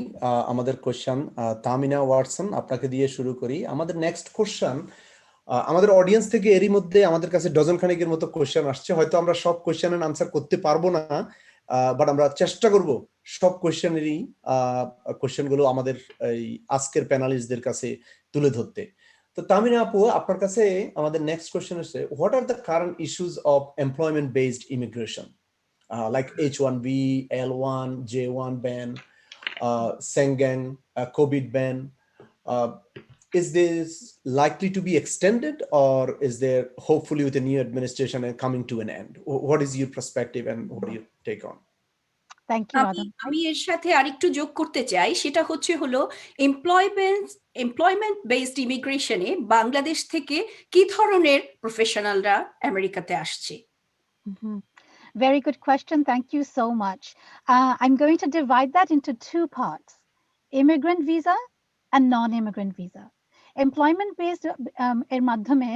আমাদের কোশ্চেন। তামিনা ওয়াটসন, আপনাকে দিয়ে শুরু করি। আমাদের নেক্সট কোশ্চেন আমাদের অডিয়েন্স থেকে এরই মধ্যে আমাদের কাছে ডজন খানেকের মতো কোশ্চেন আসছে। হয়তো আমরা সব কোশ্চেনের আনসার করতে পারবো না, বাট আমরা চেষ্টা করব সব কোশ্চেনগুলো আমাদের এই আজকের প্যানেলিস্টদের কাছে তুলে ধরতে। তো তামিনা আপু আপনার কাছে আমাদের next question is what are the current issues of employment based immigration like H1B, L1, J1 ban, Schengen, COVID ban? Is this likely to be extended, or is there hopefully with the new administration and coming to an end? What is your perspective and what do you take on? Thank you, আমি Radhan. আমি এর সাথে আরেকটু যোগ করতে চাই, সেটা হলো এমপ্লয়মেন্ট বেসড ইমিগ্রেশনে বাংলাদেশ থেকে কি ধরনের প্রফেশনালরা আমেরিকাতে আসছে? Mhm. Very good question. Thank you so much. I'm going to divide that into two parts: immigrant visa and non-immigrant visa. Employment based এর মাধ্যমে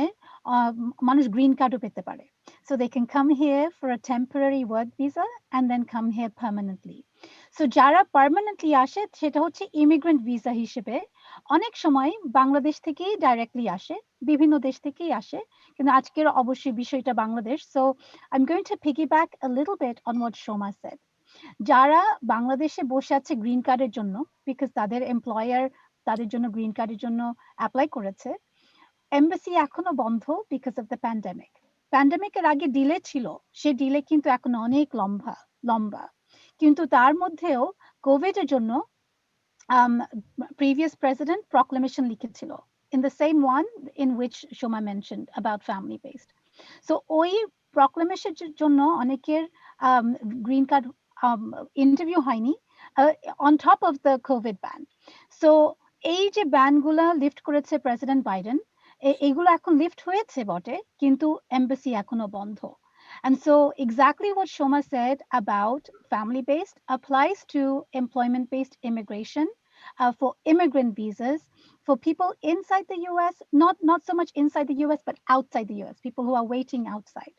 মানুষ গ্রিন কার্ডও পেতে পারে, so they can come here for a temporary work visa and then come here permanently. So যারা permanently আসে সেটা হচ্ছে ইমিগ্রেন্ট ভিসা হিসেবে, অনেক সময় বাংলাদেশ থেকেই ডাইরেক্টলি আসে, বিভিন্ন দেশ থেকেই আসে, কিন্তু আজকের অবশ্যই বিষয়টা Bangladesh. So I'm going to piggyback a little bit on what Shoma said. যারা বাংলাদেশে বসে আছে গ্রিন কার্ডের জন্য, বিকজ তাদের এমপ্লয়ার তাদের জন্য গ্রিন কার্ডের জন্য অ্যাপ্লাই করেছে, এমবাসি এখনো বন্ধ বিকজ অফ দ্য প্যান্ডেমিক। প্যান্ডেমিকের আগে ডিলে ছিল, সে ডিলে কিন্তু এখন অনেক লম্বা, কিন্তু তার মধ্যেও কোভিড এর জন্য previous president proclamation লিখেছিল, in the same one in which Shoma mentioned about family based. So ওই proclamation জন্য অনেকের গ্রিন কার্ড ইন্টারভিউ হয়নি, on top of the COVID ban. So এই যে ব্যান গুলা লিফট করেছে প্রেসিডেন্ট বাইডেন, এইগুলো এখন লিফট হয়েছে বটে, কিন্তু এমবাসি এখনো বন্ধ. And so exactly what Shoma said about family based applies to employment based immigration. For immigrant visas, for people inside the US, not so much inside the US, but outside the US, people who are waiting outside.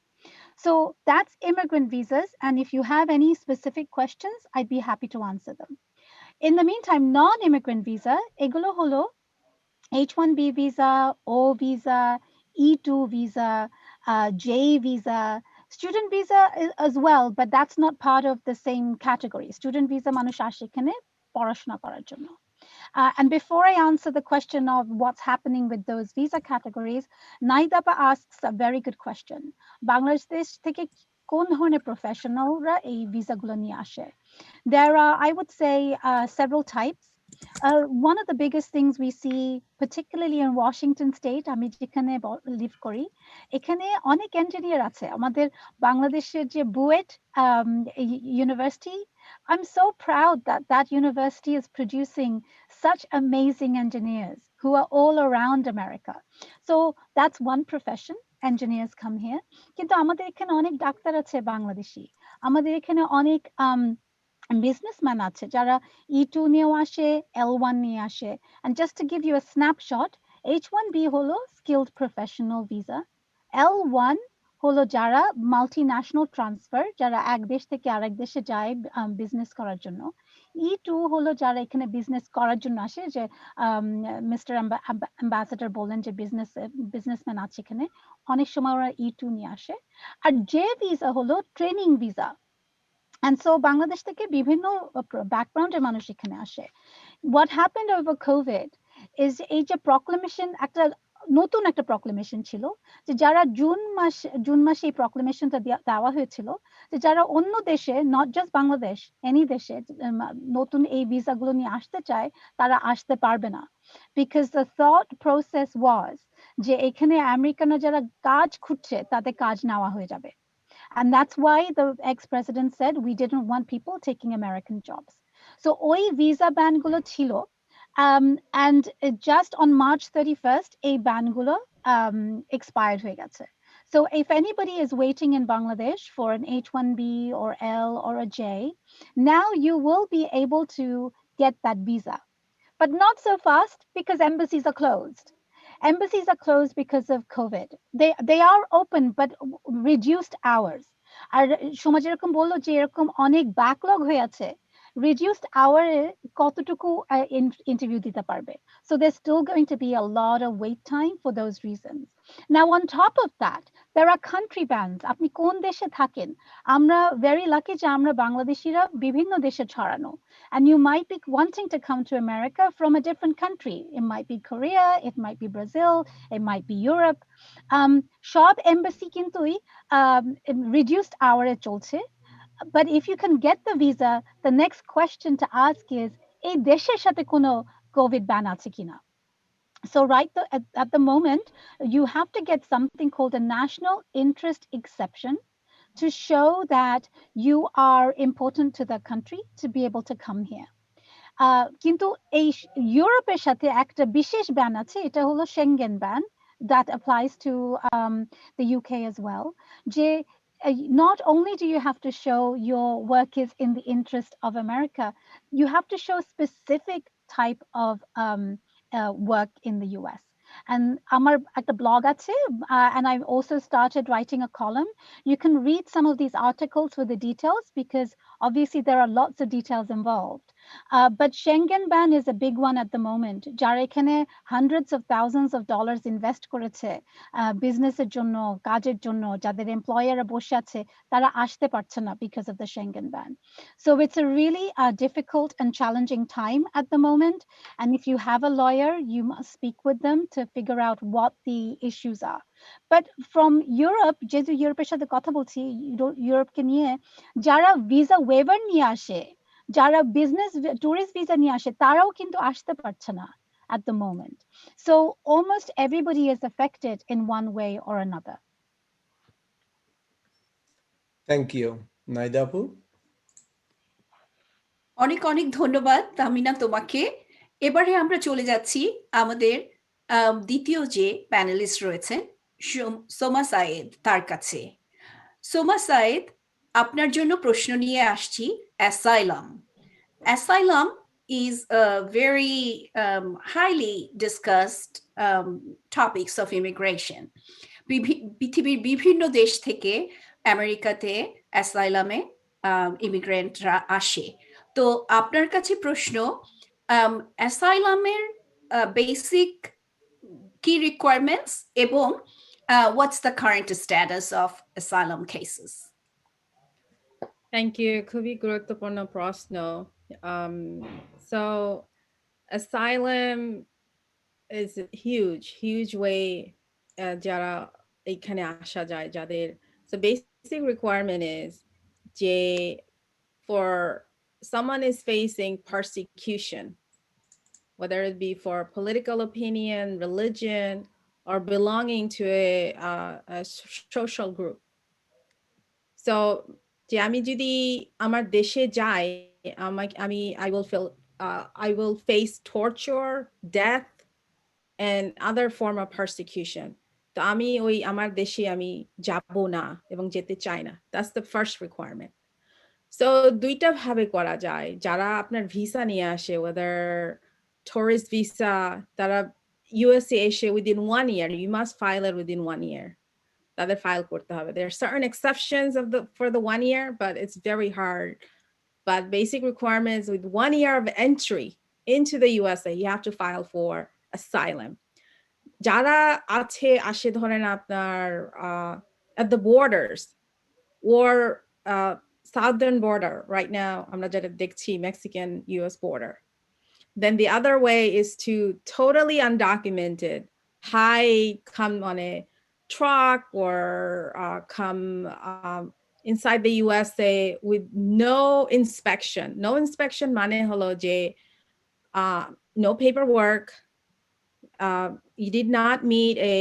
So that's immigrant visas. And if you have any specific questions, I'd be happy to answer them. In the meantime, non-immigrant visa, egulo holo H1B visa, O visa, E2 visa, J visa, student visa as well, but that's not part of the same category. Student visa মানুষ আসে এখানে পড়াশোনা করার জন্য। And before I answer the question of what's happening with those visa categories, Naidapa asks a very good question. Bangladesh থেকে কোন ধরনের প্রফেশনালরা এই ভিসাগুলো নিয়ে আসে? There are, I would say, several types. One of the biggest things we see, particularly in Washington State, আমি যেখানে leave করি, এখানে অনেক ইঞ্জিনিয়ার আছে। আমাদের বাংলাদেশের যে BUET university, I'm so proud that that university is producing such amazing engineers who are all around America. So that's one profession. Engineers come here. কিন্তু আমাদের এখানে অনেক ডাক্তার আছে বাংলাদেশি, আমাদের এখানে অনেক বিজনেসম্যান আছে যারা E2 নিয়েও আসে, L1 নিয়ে আসে। And just to give you a snapshot, H1B হলো skilled professional visa, L1 হলো যারা মাল্টিন্যাশনাল ট্রান্সফার, যারা এক দেশ থেকে আরেক দেশে যায় বিজনেস করার জন্য। E2 হলো যারা এখানে বিজনেস করার জন্য আসে, যে মিস্টার অ্যাম্বাসেডর বললেন যে বিজনেসম্যান আছে এখানে, অনেক সময় ওরা E2 নিয়ে আসে। আর জে ভিসা হলো training visa. And so Bangladesh থেকে বিভিন্ন ব্যাকগ্রাউন্ডের মানুষ এখানে আসে। What happened over COVID is এই যে প্রক্লেমেশন, একটা নতুন একটা প্রক্লেমেশন ছিল, যে যারা জুন মাসে এই প্রক্লেমেশনটা দেওয়া হয়েছিল, যে যারা অন্য দেশে, নট জাস্ট বাংলাদেশ, এনি দেশে নতুন এই ভিসাগুলো নিয়ে আসতে চায়, তারা আসতে পারবে না। Because the thought process was যে এখানে আমেরিকানরা যারা কাজ খুঁজছে তাদের কাজ নেওয়া হয়ে যাবে। And that's why the ex-president said we didn't want people taking American jobs. So ওই visa ban গুলো ছিল, and just on March 31st, a ban gulo expired হয়ে গেছে. So if anybody is waiting in Bangladesh for an H1B or L or a J, now you will be able to get that visa, but not so fast because embassies are closed. Embassies are closed because of COVID. They are open, but reduced hours. আর সমাজ এরকম বললো যে এরকম অনেক backlog হয়ে আছে, reduced hour কতটুকু interview দিতে পারবে? So there's still going to be a lot of wait time for those reasons. Now on top of that, there are country bans. আপনি কোন দেশে থাকেন? আমরা very lucky যে আমরা বাংলাদেশিরা বিভিন্ন দেশে ছড়ানো. And you might be wanting to come to America from a different country. It might be Korea, it might be Brazil, it might be Europe. সব embassy কিন্তুই reduced hour চলছে. But if you can get the visa, the next question to ask is, এই দেশের সাথে কোনো COVID ban আছে কিনা? So at the moment, you have to get something called a national interest exception to show that you are important to the country to be able to come here. কিন্তু এই ইউরোপের সাথে একটা বিশেষ ban আছে, এটা হলো Schengen ban that applies to the UK as well. যে not only do you have to show your work is in the interest of America, you have to show specific type of work in the US. And আমার একটা blog আছে, and I've also started writing a column. You can read some of these articles with the details because obviously there are lots of details involved. But Schengen ban is a big one at the moment. যারা এখানে hundreds of thousands of dollars invest করেছে বিজনেসের জন্য, কাজের জন্য, যাদের এমপ্লয়াররা বসে আছে, তারা আসতে পারছে না because of the Schengen ban. So it's a really difficult and challenging time at the moment. And if you have a lawyer, you must speak with them to figure out what the issues are. But from Europe, যেহেতু ইউরোপের সাথে কথা বলছি, ইউরোপকে নিয়ে যারা visa waiver নিয়ে আসে, যারা বিজনেস টুরিস্ট ভিসা নিয়ে আসে, তারাও কিন্তু আসতে পারছে না at the moment. So almost everybody is affected in one way or another. Thank you. Naida Apu? অনেক অনেক ধন্যবাদ তামিনা তোমাকে। এবারে আমরা চলে যাচ্ছি আমাদের দ্বিতীয় যে প্যানেলিস্ট রয়েছেন সোমা সায়েদ তার কাছে। সোমা সায়েদ, আপনার জন্য প্রশ্ন নিয়ে আসছি asylum. Asylum is a very highly discussed topics of immigration. পৃথিবীর বিভিন্ন দেশ থেকে আমেরিকাতে অ্যাসাইলামে ইমিগ্রেন্টরা আসে। তো আপনার কাছে প্রশ্ন, অ্যাসাইলামের বেসিক কি রিকোয়ারমেন্টস এবং what's the current status of asylum cases? Thank you. খুবই গুরুত্বপূর্ণ প্রশ্ন। So asylum is a huge way যারা এখানে আসা যায় যাদের, so basic requirement is যে for someone is facing persecution, whether it be for political opinion, religion, or belonging to a social group. So যে আমি যদি আমার দেশে যাই, I will face torture, death, and other form of persecution. তো আমি ওই আমার দেশে আমি যাব না এবং যেতে চাই না. That's the first requirement. So দুইটা ভাবে করা যায়। যারা আপনার ভিসা নিয়ে আসে, whether tourist visa, তারা USA এসে within 1 year, you must file it within 1 year. তাদের file করতে হবে. There are certain exceptions for the 1 year, but it's very hard. But basic requirements with 1 year of entry into the USA, you have to file for asylum. যারা আসে ধরেন আপনার at the borders or southern border right now, আমরা যেটা দেখছি Mexican US border. Then the other way is to totally undocumented, come on a truck or come inside the USA with no inspection. No inspection মানে হলো যে no paperwork. You did not meet a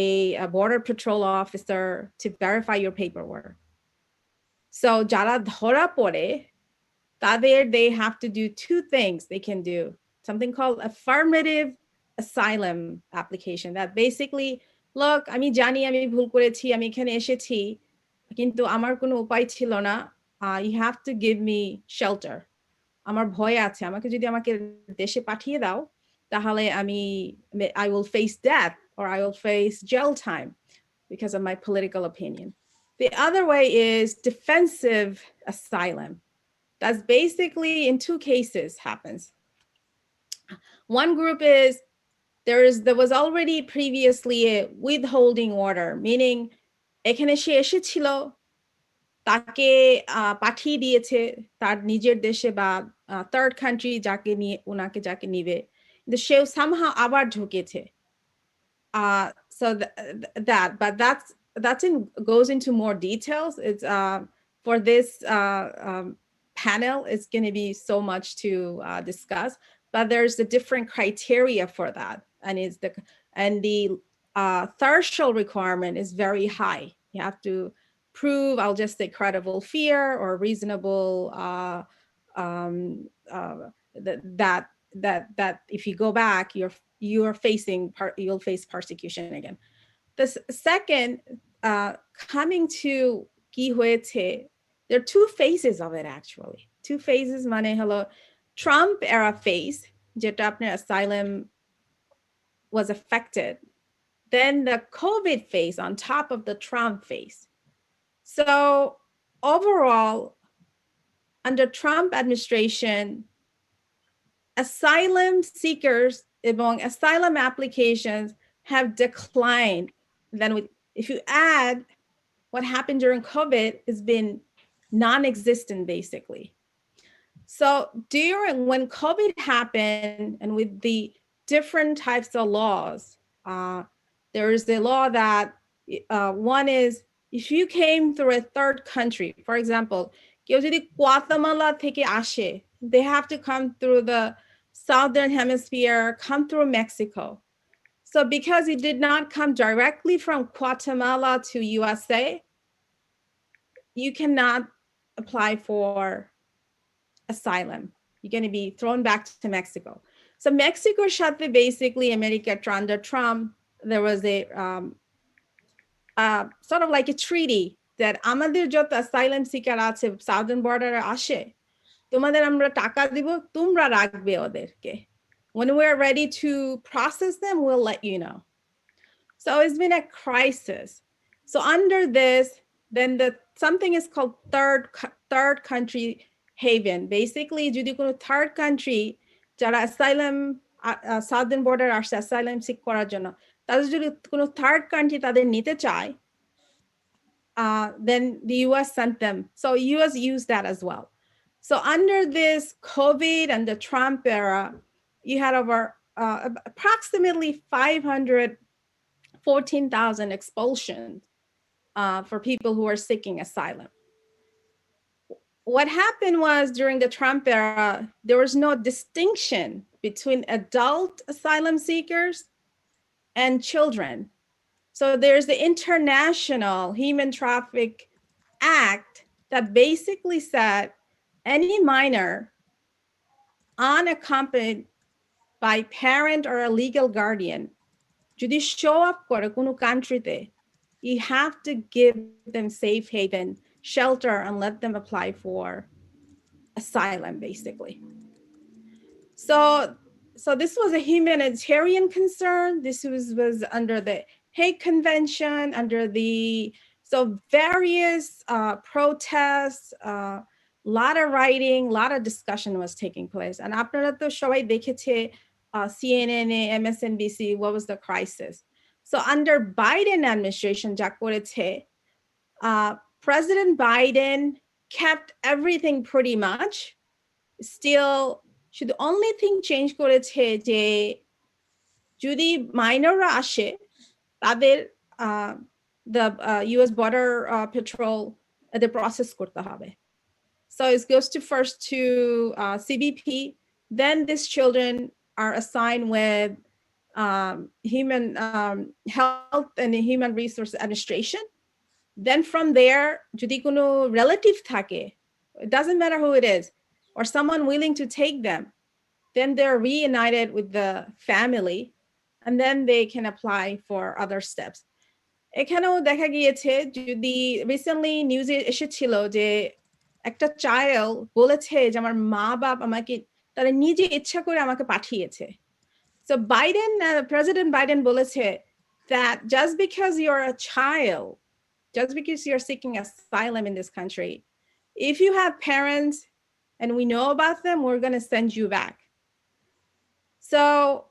border patrol officer to verify your paperwork. So যারা ধরা পড়ে তাদের, they have to do 2 things they can do. Something called affirmative asylum application. That basically, look, আমি জানি আমি ভুল করেছি, আমি এখানে এসেছি, কিন্তু আমার কোনো উপায় ছিল না. You have to give me shelter. আমার ভয় আছে, আমাকে দেশে পাঠিয়ে দাও, তাহলে I will face death or I will face jail time because of my political opinion. The other way is defensive asylum. That's basically in two cases happens. One group is there was already previously a withholding order, meaning এখানে সে এসেছিল, তাকে পাঠিয়ে দিয়েছে তার নিজের দেশে বা third country যাকে নিয়ে ওনাকে যাকে নিবে, কিন্তু সেও somehow আবার ঢুকেছে। So but that's goes into more details. It's for this panel, it's going to be so much to discuss, but there's a different criteria for that, and the threshold requirement is very high. You have to prove, I'll just say, credible fear or reasonable that if you go back, you'll face persecution again. The second, coming to কি হয়েছে, there are two phases of it actually. Two phases মানে হলো Trump era phase, যেটা আপনার asylum was affected. Then the COVID phase on top of the Trump phase. So overall, under Trump administration, asylum seekers এবং asylum applications have declined. Then if you add what happened during COVID, has been non-existent basically. So when COVID happened, and with the different types of laws, there is a law that one is if you came through a third country, for example, কেউ যদি Guatemala থেকে আসে, they have to come through the southern hemisphere, come through Mexico. So because it did not come directly from Guatemala to USA, you cannot apply for asylum. You're going to be thrown back to Mexico. So Mexico shut the basically America under Trump. There was a sort of like a treaty that আমাদের যত asylum seeker আছে southern border আসে, তোমাদের আমরা টাকা দিব, তোমরা রাখবে ওদেরকে. When we're ready to process them, we'll let you know. So it's been a crisis. So under this, then something is called third country haven. Basically, যদি কোনো third country যারা asylum southern border আসছে asylum seek করার জন্য, তাদের যদি কোনো third country তাদের নিতে চায়, then the US sent them. So US used that as well. So under this COVID and the Trump era, you had over approximately 514,000 expulsions for people who are seeking asylum. What happened was during the Trump era, there was no distinction between adult asylum seekers and children. So there's the International Human Traffic Act that basically said any minor unaccompanied by parent or a legal guardian, যদি show up করে কোনো countryতে, you have to give them safe haven, shelter, and let them apply for asylum, basically. So this was a humanitarian concern. This was under the Hague Convention, under various protests, lot of writing, lot of discussion was taking place. And আপনারা তো সবাই দেখেছে CNN, MSNBC, what was the crisis? So under Biden administration, যা করেছে, President Biden kept everything pretty much. Still, the only thing change করেছে যে যদি মাইনররা আসে, তাদের the US Border Patrol the process করতে হবে. So it goes first to CBP, then these children are assigned with human health and human resource administration. Then from there, যদি কোনো relative থাকে, it doesn't matter who it is, or someone willing to take them, then they're reunited with the family, and then they can apply for other steps. এখানেও দেখা গিয়েছে, যদি recently নিউজে এসেছিল যে একটা child বলেছে যে আমার মা বাপ আমাকে তারা নিজে ইচ্ছা করে আমাকে পাঠিয়েছে. So President Biden বলেছে that just because you're a child, just because you're seeking asylum in this country, if you have parents and we know about them, we're going to send you back. So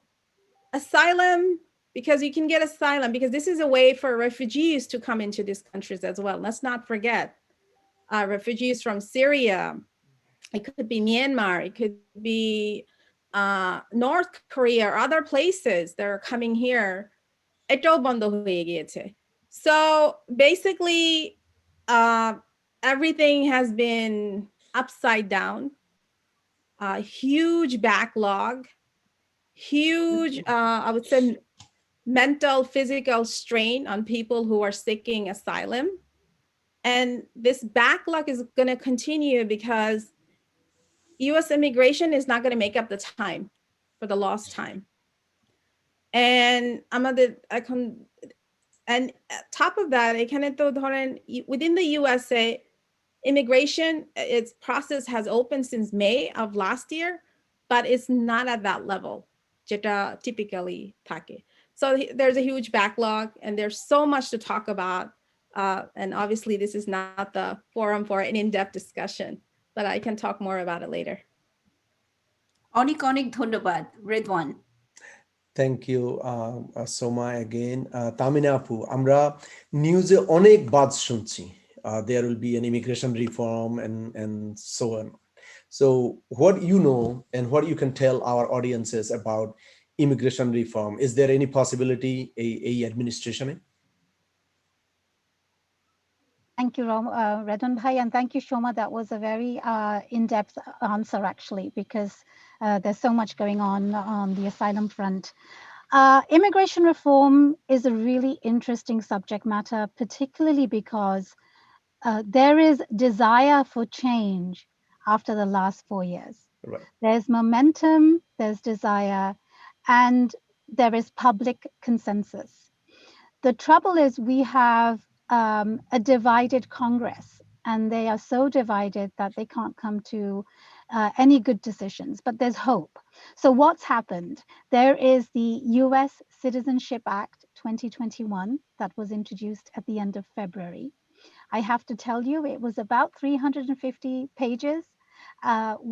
asylum, because you can get asylum, because this is a way for refugees to come into these countries as well. Let's not forget refugees from Syria. It could be Myanmar. It could be North Korea or other places that are coming here. So basically, everything has been upside down. Huge backlog, huge, I would say, mental, physical strain on people who are seeking asylum. And this backlog is going to continue because US immigration is not going to make up the time for the lost time. And and top of that, within the USA, immigration, its process has opened since May of last year, but it's not at that level, typically take. So there's a huge backlog and there's so much to talk about. And obviously this is not the forum for an in-depth discussion, but I can talk more about it later. অনেক অনেক ধন্যবাদ Redwan. Thank you, Soma again. Tamina Apu, আমরা নিউজে অনেক বাদ শুনছি। There will be an immigration reform and so on. So what you know and what you can tell our audiences about immigration reform? Is there any possibility a administration? Thank you, Redwan Bhai, and thank you, Shoma. That was a very in-depth answer, actually, because there's so much going on the asylum front. Immigration reform is a really interesting subject matter, particularly because there is desire for change after the last 4 years. Right. There's momentum, there's desire, and there is public consensus. The trouble is we have a divided Congress, and they are so divided that they can't come to any good decisions, but there's hope. So what's happened? There is the US Citizenship Act 2021 that was introduced at the end of February. I have to tell you, it was about 350 pages,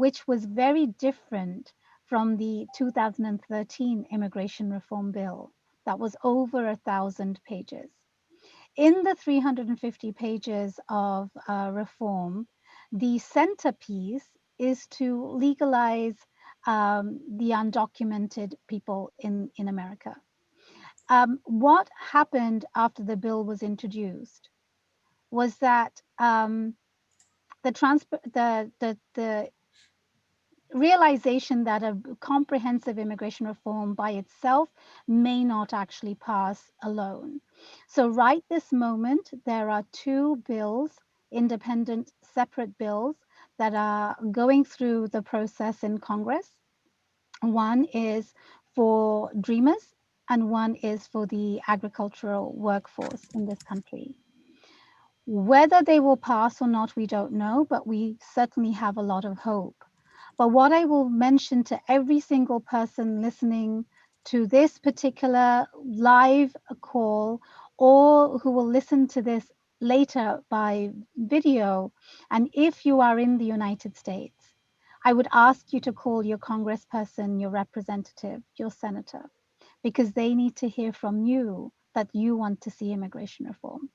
which was very different from the 2013 immigration reform bill. That was over 1,000 pages. In the 350 pages of reform, the centerpiece is to legalize the undocumented people in America. What happened after the bill was introduced was that the realization that a comprehensive immigration reform by itself may not actually pass alone. So right this moment, there are 2 bills, independent, separate bills that are going through the process in Congress. One is for dreamers and one is for the agricultural workforce in this country. Whether they will pass or not, we don't know, but we certainly have a lot of hope. But what I will mention to every single person listening to this particular live call, or who will listen to this later by video, and if you are in the United States, I would ask you to call your congressperson, your representative, your senator, because they need to hear from you that you want to see immigration reform.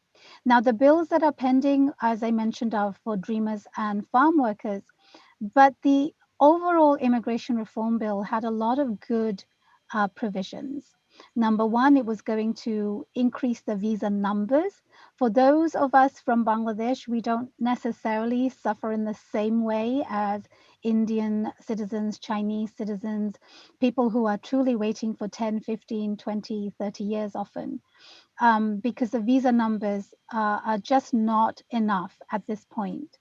Now, the bills that are pending, as I mentioned, are for dreamers and farm workers, but the overall immigration reform bill had a lot of good provisions. Number one, it was going to increase the visa numbers. For those of us from Bangladesh, we don't necessarily suffer in the same way as Indian citizens, Chinese citizens, people who are truly waiting for 10, 15, 20, 30 years often. Because the visa numbers are just not enough at this point.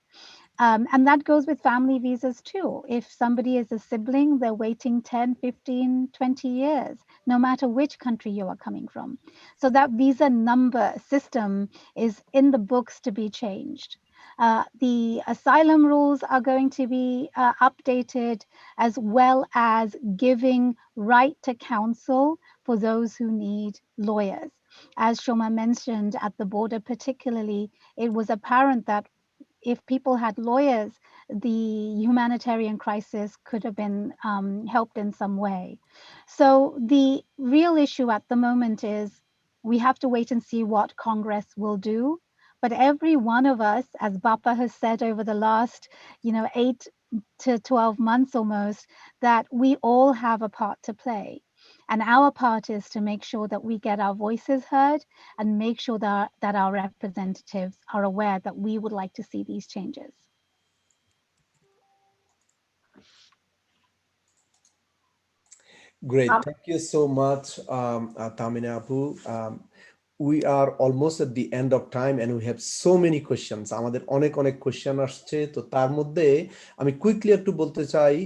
And that goes with family visas too. If somebody is a sibling, they're waiting 10, 15, 20 years, no matter which country you are coming from. So that visa number system is in the books to be changed. The asylum rules are going to be updated, as well as giving right to counsel for those who need lawyers. As Shoma mentioned, at the border particularly, it was apparent that if people had lawyers, the humanitarian crisis could have been helped in some way. So the real issue at the moment is we have to wait and see what Congress will do. But every one of us, as BAPA has said over the last, 8 to 12 months almost, that we all have a part to play. And our part is to make sure that we get our voices heard and make sure that our representatives are aware that we would like to see these changes. Great. Thank you so much, Tamina Apu. We are almost at the end of time and we have so many questions. আমাদের অনেক অনেক question আসছে, তো তার মধ্যে আমি quickly একটু বলতে চাই,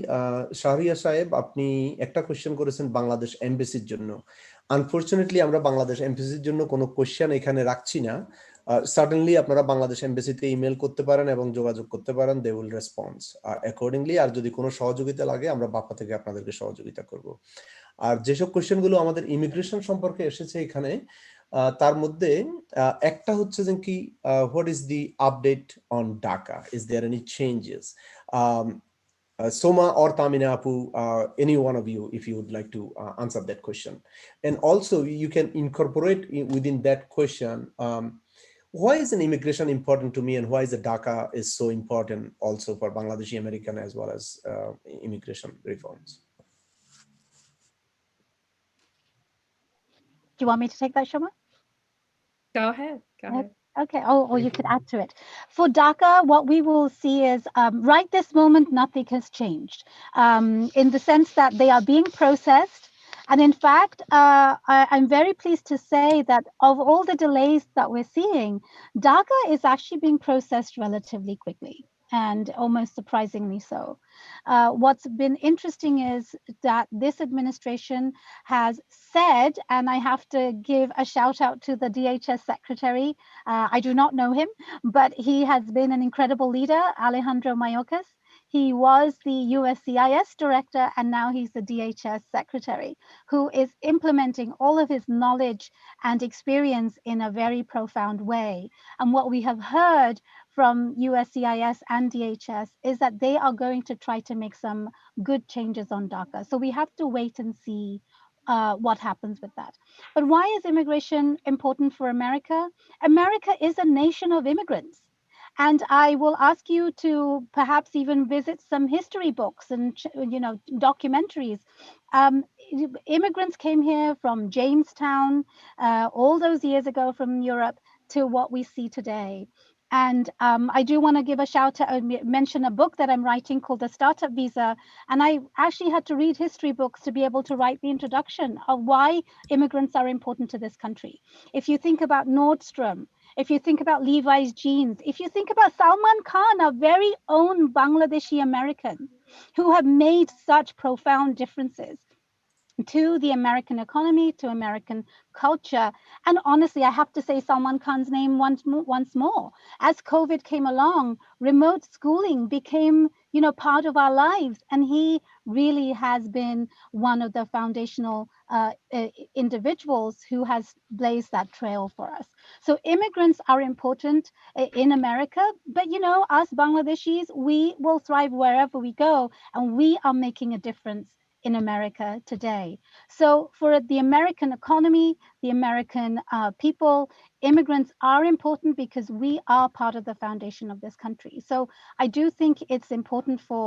শাহরিয়া সাহেব আপনি একটা কোয়েশ্চেন করেছেন বাংলাদেশ এমবেসির জন্য। আনফরচুনেটলি আমরা বাংলাদেশ এমবেসির জন্য কোনো কোয়েশ্চেন এখানে রাখছি না। সাডেনলি আপনারা বাংলাদেশ এমবেসিতে ইমেল করতে পারেন এবং যোগাযোগ করতে পারেন, দে উইল রেসপন্স অ্যাকর্ডিংলি। আর যদি কোনো সহযোগিতা লাগে আমরা বাপা থেকে আপনাদেরকে সহযোগিতা করব। আর যেসব কোয়েশ্চেনগুলো আমাদের ইমিগ্রেশন সম্পর্কে এসেছে এখানে, তার মধ্যে একটা হচ্ছে যে কি, what is the update on Dhaka, is there any changes? Soma or Tamina Apu, any one of you, if you would like to answer that question. And also you can incorporate within that question, why is an immigration important to me and why is the Dhaka is so important also for Bangladeshi American as well as immigration reforms? Do you want me to take that, Shoma? Go ahead. Go ahead. Okay. Or you could add to it. For Dhaka, what we will see is right this moment, nothing has changed in the sense that they are being processed. And in fact, I'm very pleased to say that of all the delays that we're seeing, Dhaka is actually being processed relatively quickly, and almost surprisingly so. What's been interesting is that this administration has said, and I have to give a shout out to the DHS secretary. I do not know him, but he has been an incredible leader, Alejandro Mayorkas. He was the USCIS director, and now he's the DHS secretary, who is implementing all of his knowledge and experience in a very profound way. And what we have heard from USCIS and DHS is that they are going to try to make some good changes on DACA. So we have to wait and see what happens with that. But why is immigration important for America? America is a nation of immigrants. And I will ask you to perhaps even visit some history books and documentaries. Immigrants came here from Jamestown all those years ago from Europe to what we see today. And I do want to give a shout out, mention a book that I'm writing called The Startup Visa. And I actually had to read history books to be able to write the introduction of why immigrants are important to this country. If you think about Nordstrom, if you think about Levi's jeans, if you think about Salman Khan, our very own Bangladeshi American, who have made such profound differences to the American economy, to American culture. And honestly, I have to say Salman Khan's name once more. As COVID came along, remote schooling became, part of our lives. And he really has been one of the foundational individuals who has blazed that trail for us. So immigrants are important in America, but us Bangladeshis, we will thrive wherever we go, and we are making a difference in America today. So for the American economy, the American people, immigrants are important because we are part of the foundation of this country. So I do think it's important for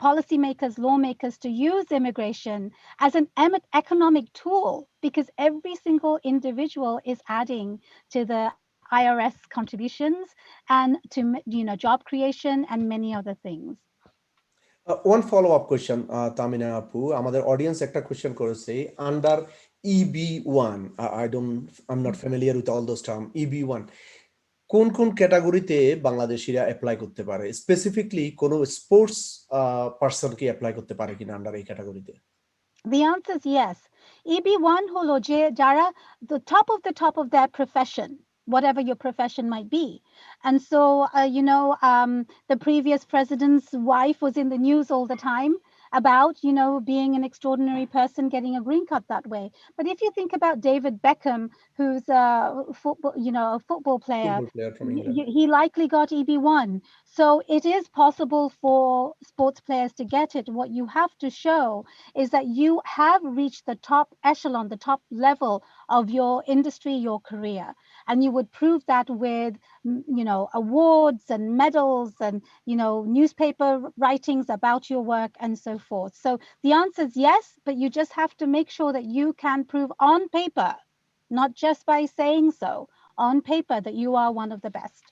policymakers, lawmakers to use immigration as an economic tool, because every single individual is adding to the IRS contributions and to job creation and many other things. One follow-up question, Tamina Apu. Our audience একটা question করেছে, under EB1, I'm not familiar with all those terms. EB1 কোন কোন ক্যাটাগরিতে বাংলাদেশিরা apply করতে পারে? Specifically কোন sports person কি অ্যাপ্লাই করতে পারে কিনা আন্ডার এই ক্যাটাগরিতে? The answer is yes. EB1 হলো যে যারা the top of their profession, whatever your profession might be. And so, the previous president's wife was in the news all the time about, you know, being an extraordinary person getting a green card that way. But if you think about David Beckham, who's a football, you know, a football player, From England. he likely got EB1. So it is possible for sports players to get it. What you have to show is that you have reached the top echelon, the top level of your industry, your career. And you would prove that with, you know, awards and medals and, you know, newspaper writings about your work and so forth. So the answer is yes, but you just have to make sure that you can prove on paper, not just by saying so, on paper that you are one of the best.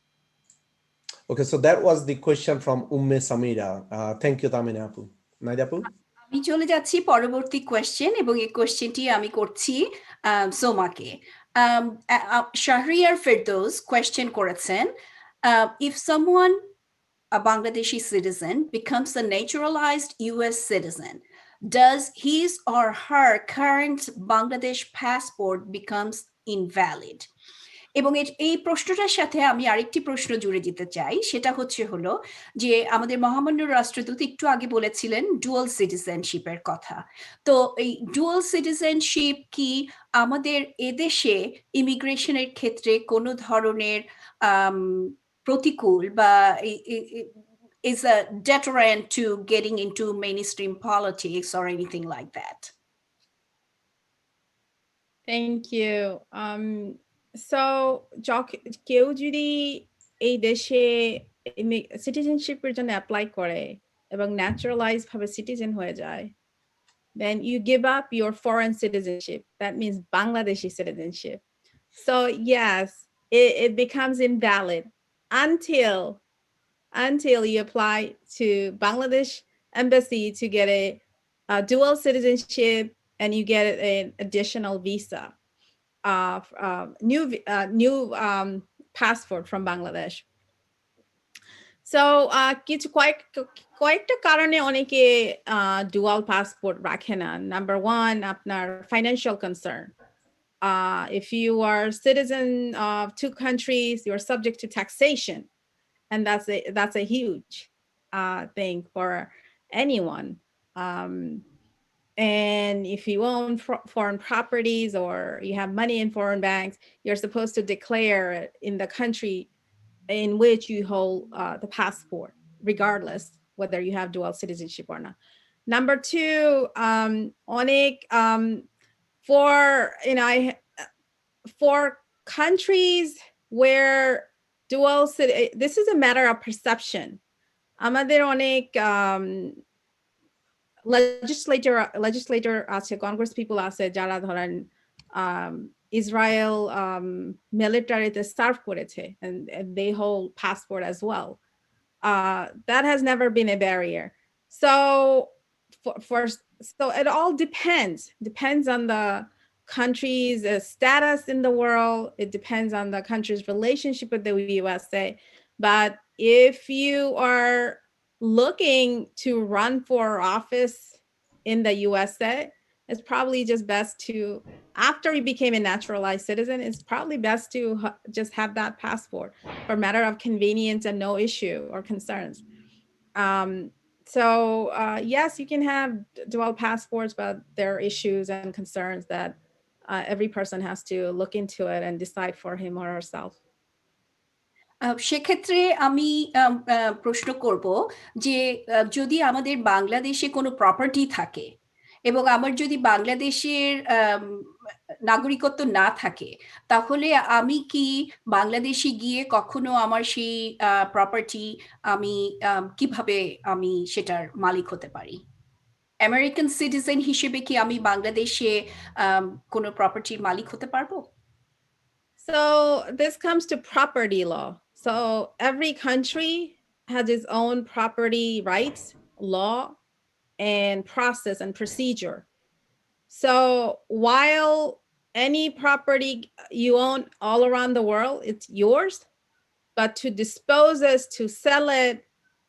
Okay, so that was the question from Umme Samira. Thank you, Tamina Apu. Naida Apu? আমি চলে যাচ্ছি পরবর্তী question এবং এই কোয়েশ্চেনটি আমি করছি সোমাকে। Shahriar Ferdous question করেছেন, if someone, a Bangladeshi citizen, becomes a naturalized US citizen, does his or her current Bangladesh passport becomes invalid? এবং এই প্রশ্নটার সাথে আমি আরেকটি প্রশ্ন জুড়ে দিতে চাই, সেটা হলো যে আমাদের মহামান্য রাষ্ট্রদূত একটু আগে বলেছিলেন ডুয়াল সিটিজেনশিপের কথা। তো এই ডুয়াল সিটিজেনশিপ কি আমাদের এদেশে ইমিগ্রেশনের ক্ষেত্রে কোনো ধরনের প্রতিকূল বা is a deterrent to getting into mainstream politics or anything like that? Thank you. So কেউ যদি এই দেশে সিটিজেনশিপের জন্য অ্যাপ্লাই করে এবং ন্যাচারালাইজ ভাবে সিটিজেন হয়ে যায়, then you give up your foreign citizenship. That means Bangladeshi citizenship. So yes, it becomes invalid until you apply to Bangladesh embassy to get a dual citizenship and you get an additional visa, new passport from Bangladesh. So কিছু কয়েকটা কারণে অনেকে dual passport রাখে না। Number one, আপনার financial concern. If you are citizen of two countries, you're subject to taxation, and that's a huge thing for anyone. And if you own foreign properties or you have money in foreign banks, you're supposed to declare it in the country in which you hold the passport, regardless whether you have dual citizenship or not. Number two, for countries where this is a matter of perception. আমাদের অনেক legislator আছে, Congress people আছে যারা ধরেন Israel militaryতে serve করেছে and they hold passport as well. That has never been a barrier. So so it all depends on the country's status in the world. It depends on the country's relationship with the USA. But if you are looking to run for office in the USA, it's probably just best to, after you became a naturalized citizen, it's probably best to just have that passport for a matter of convenience and no issue or concerns. So yes, you can have dual passports, but there are issues and concerns that every person has to look into it and decide for him or herself. সেক্ষেত্রে আমি প্রশ্ন করব যে যদি আমাদের বাংলাদেশে কোনো property থাকে এবং আমার যদি বাংলাদেশের নাগরিকত্ব না থাকে, তাহলে আমি কি বাংলাদেশে গিয়ে কখনো আমার সেই প্রপার্টি আমি কিভাবে আমি সেটার মালিক হতে পারি? আমেরিকান সিটিজেন হিসেবে কি আমি বাংলাদেশে কোনো প্রপার্টির মালিক হতে পারবো? So this comes to property law. So every country has its own property rights, law, and process and procedure. So while any property you own all around the world, it's yours, but to dispose it, to sell it,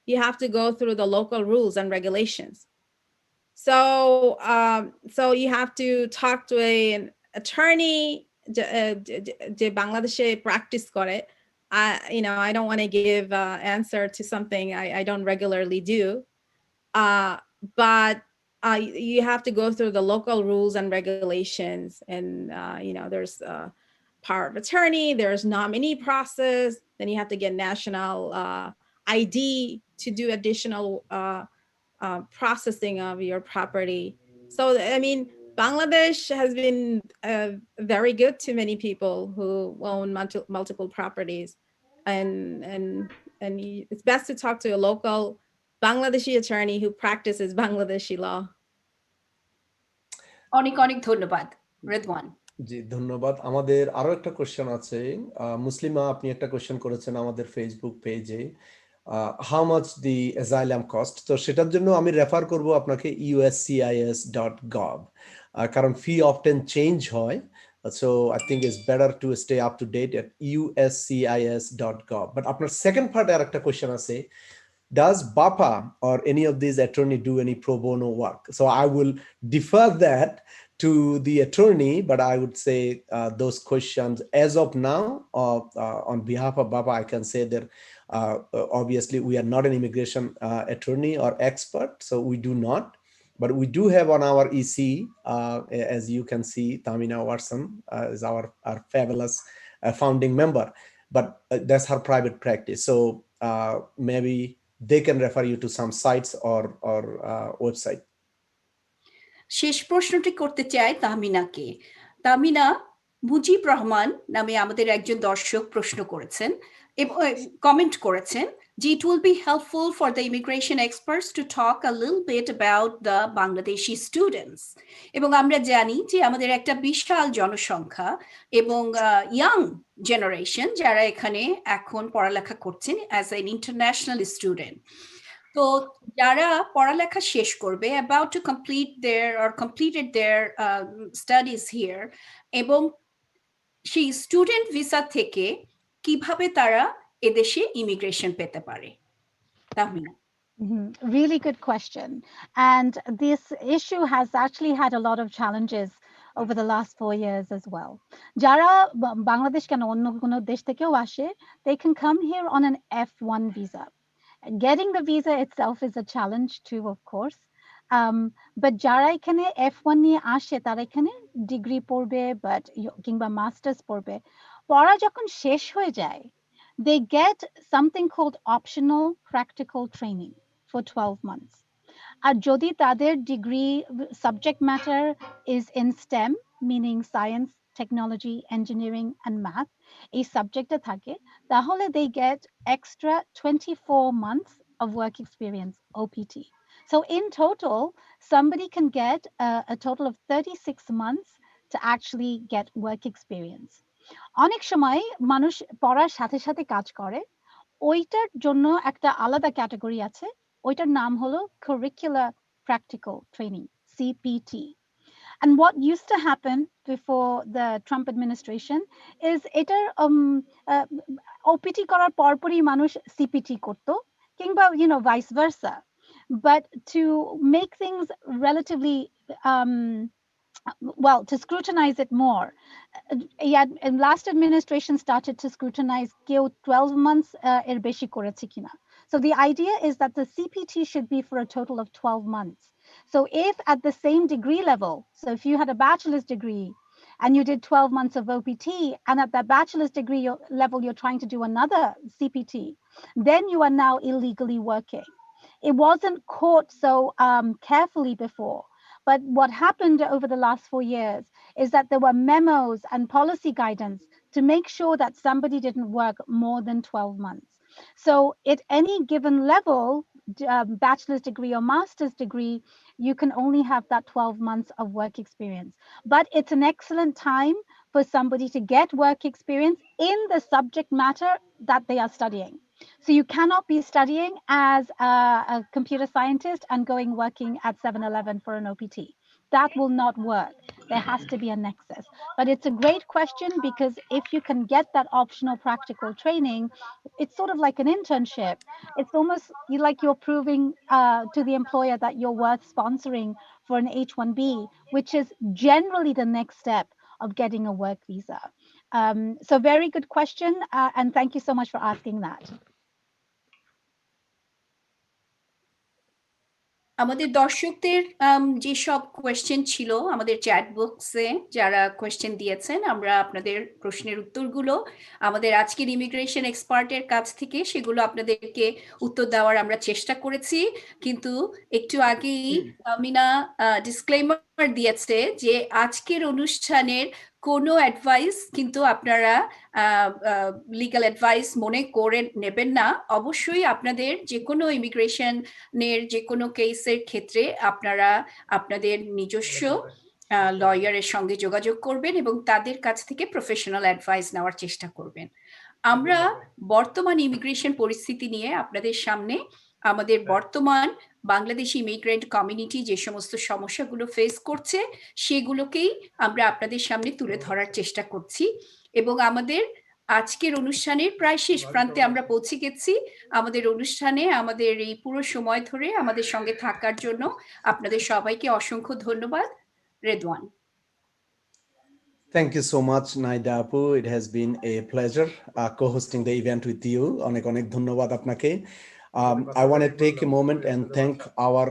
you have to go through the local rules and regulations. So you have to talk to an attorney যে বাংলাদেশে practice করে. I don't want to give answer to something I don't regularly do. But you have to go through the local rules and regulations, and there's power of attorney, there's nominee process, then you have to get national ID to do additional processing of your property. So I mean, Bangladesh has been very good to many people who own multiple properties, and it's best to talk to a local Bangladeshi attorney who practices Bangladeshi law. অনেক অনেক ধন্যবাদ রেদওয়ান। জি ধন্যবাদ। আমাদের আরো একটা question আছে, মুসলিমা আপনি একটা কোশ্চেন করেছেন আমাদের ফেসবুক পেজে, how much the asylum cost. তো সেটার জন্য আমি রেফার করব আপনাকে uscis.gov, কারণ ফি অফটেন চেঞ্জ হয়, so I think it's better to stay up to date at uscis.gov. But আপনার সেকেন্ড পার্টে আর একটা কোশ্চেন আছে, does BAPA or any of these attorney do any pro bono work? So I will defer that to the attorney, but I would say those questions as of now, on behalf of BAPA, I can say that obviously we are not an immigration attorney or expert, so we do not. But we do have on our EC, as you can see, Tamina Watson is our fabulous founding member, but that's her private practice. So maybe they can refer you to some sites or website. শেষ প্রশ্নটি করতে চাই তাহমিনাকে। তাহমিনা, মুজিব রহমান নামে আমাদের একজন দর্শক প্রশ্ন করেছেন এবং কমেন্ট করেছেন যে it will be helpful for the immigration experts to talk a little bit about the Bangladeshi students. এবং আমরা জানি যে আমাদের একটা বিশাল জনসংখ্যা এবং ইয়াং জেনারেশন যারা এখানে এখন পড়ালেখা করছেন as an international student. তো যারা পড়ালেখা শেষ করবে, about to complete their or completed their studies here, এবং সেই স্টুডেন্ট ভিসা থেকে কিভাবে তারা এদেশে ইমিগ্রেশন পেতে পারে? Tahmina. Really good question. And this issue has actually had a lot of challenges over the last 4 years as well. Jara Bangladesh can onno kono desh thekeo ashe, they can come here on an F1 visa. Getting the visa itself is a challenge too, of course. But jara ekhane F1 niye ashe tara ekhane degree porbe but kingba masters porbe, pora jokhon shesh hoye jay, they get something called optional practical training for 12 months. আর যদি তাদের degree subject matter is in STEM, meaning science, technology, engineering and math, এই সাবজেক্টে থাকে, তাহলে they get extra 24 months of work experience, OPT. So in total, somebody can get a total of 36 months to actually get work experience. অনেক সময় মানুষ পড়ার সাথে সাথে কাজ করে, ওইটার জন্য একটা আলাদা ক্যাটাগরি আছে, ওইটার নাম হলো curricular practical training, CPT. And what used to happen before the Trump administration is এটার OPT করার পরপরই মানুষ CPT করতো, কিংবা vice versa. But to make things relatively well, to scrutinize it more, and last administration started to scrutinize 12 months er beshi koreche kina. So the idea is that the CPT should be for a total of 12 months. So if at the same degree level, so if you had a bachelor's degree and you did 12 months of OPT, and at that bachelor's degree level you're trying to do another CPT, then you are now illegally working. It wasn't caught so carefully before. But what happened over the last 4 years is that there were memos and policy guidance to make sure that somebody didn't work more than 12 months. So at any given level, bachelor's degree or master's degree, you can only have that 12 months of work experience. But it's an excellent time for somebody to get work experience in the subject matter that they are studying. So you cannot be studying as a computer scientist and going working at 7-Eleven for an OPT. That will not work. There has to be a nexus. But it's a great question, because if you can get that optional practical training, it's sort of like an internship. It's almost like you're proving to the employer that you're worth sponsoring for an H-1B, which is generally the next step of getting a work visa. So very good question, and thank you so much for asking that. আমাদের দর্শকদের যেসব question ছিল আমাদের chat বক্সে যারা question দিয়েছেন, আমরা আপনাদের প্রশ্নের উত্তরগুলো আমাদের আজকের ইমিগ্রেশন এক্সপার্টের কাছ থেকে সেগুলো আপনাদেরকে উত্তর দেওয়ার আমরা চেষ্টা করেছি। কিন্তু একটু আগেই মিনা ডিসক্লেমার দিয়েছে যে আজকের অনুষ্ঠানের কোনো অ্যাডভাইস কিন্তু আপনারা লিগ্যাল অ্যাডভাইস মনে করে নেবেন না। অবশ্যই আপনাদের যে কোনো ইমিগ্রেশনের যে কোনো কেসের ক্ষেত্রে আপনারা আপনাদের নিজস্ব লয়ারের সঙ্গে যোগাযোগ করবেন এবং তাদের কাছ থেকে প্রফেশনাল অ্যাডভাইস নেওয়ার চেষ্টা করবেন। আমরা বর্তমান ইমিগ্রেশন পরিস্থিতি নিয়ে আপনাদের সামনে আমাদের বর্তমান বাংলাদেশি ইমিগ্রেন্ট কমিউনিটি যে সমস্ত সমস্যাগুলো ফেস করছে সেগুলোকেই আমরা আপনাদের সামনে তুলে ধরার চেষ্টা করছি এবং আমাদের আজকের অনুষ্ঠানের প্রায় শেষ প্রান্তে আমরা পৌঁছে গেছি। আমাদের অনুষ্ঠানে আমাদের এই পুরো সময় ধরে আমাদের সঙ্গে থাকার জন্য আপনাদের সবাইকে অসংখ্য ধন্যবাদ। Redwan. Thank you so much, Naida Apu. It has been a pleasure co-hosting the event with you. Onek onek dhonnobad apnake. I want to take a moment and thank our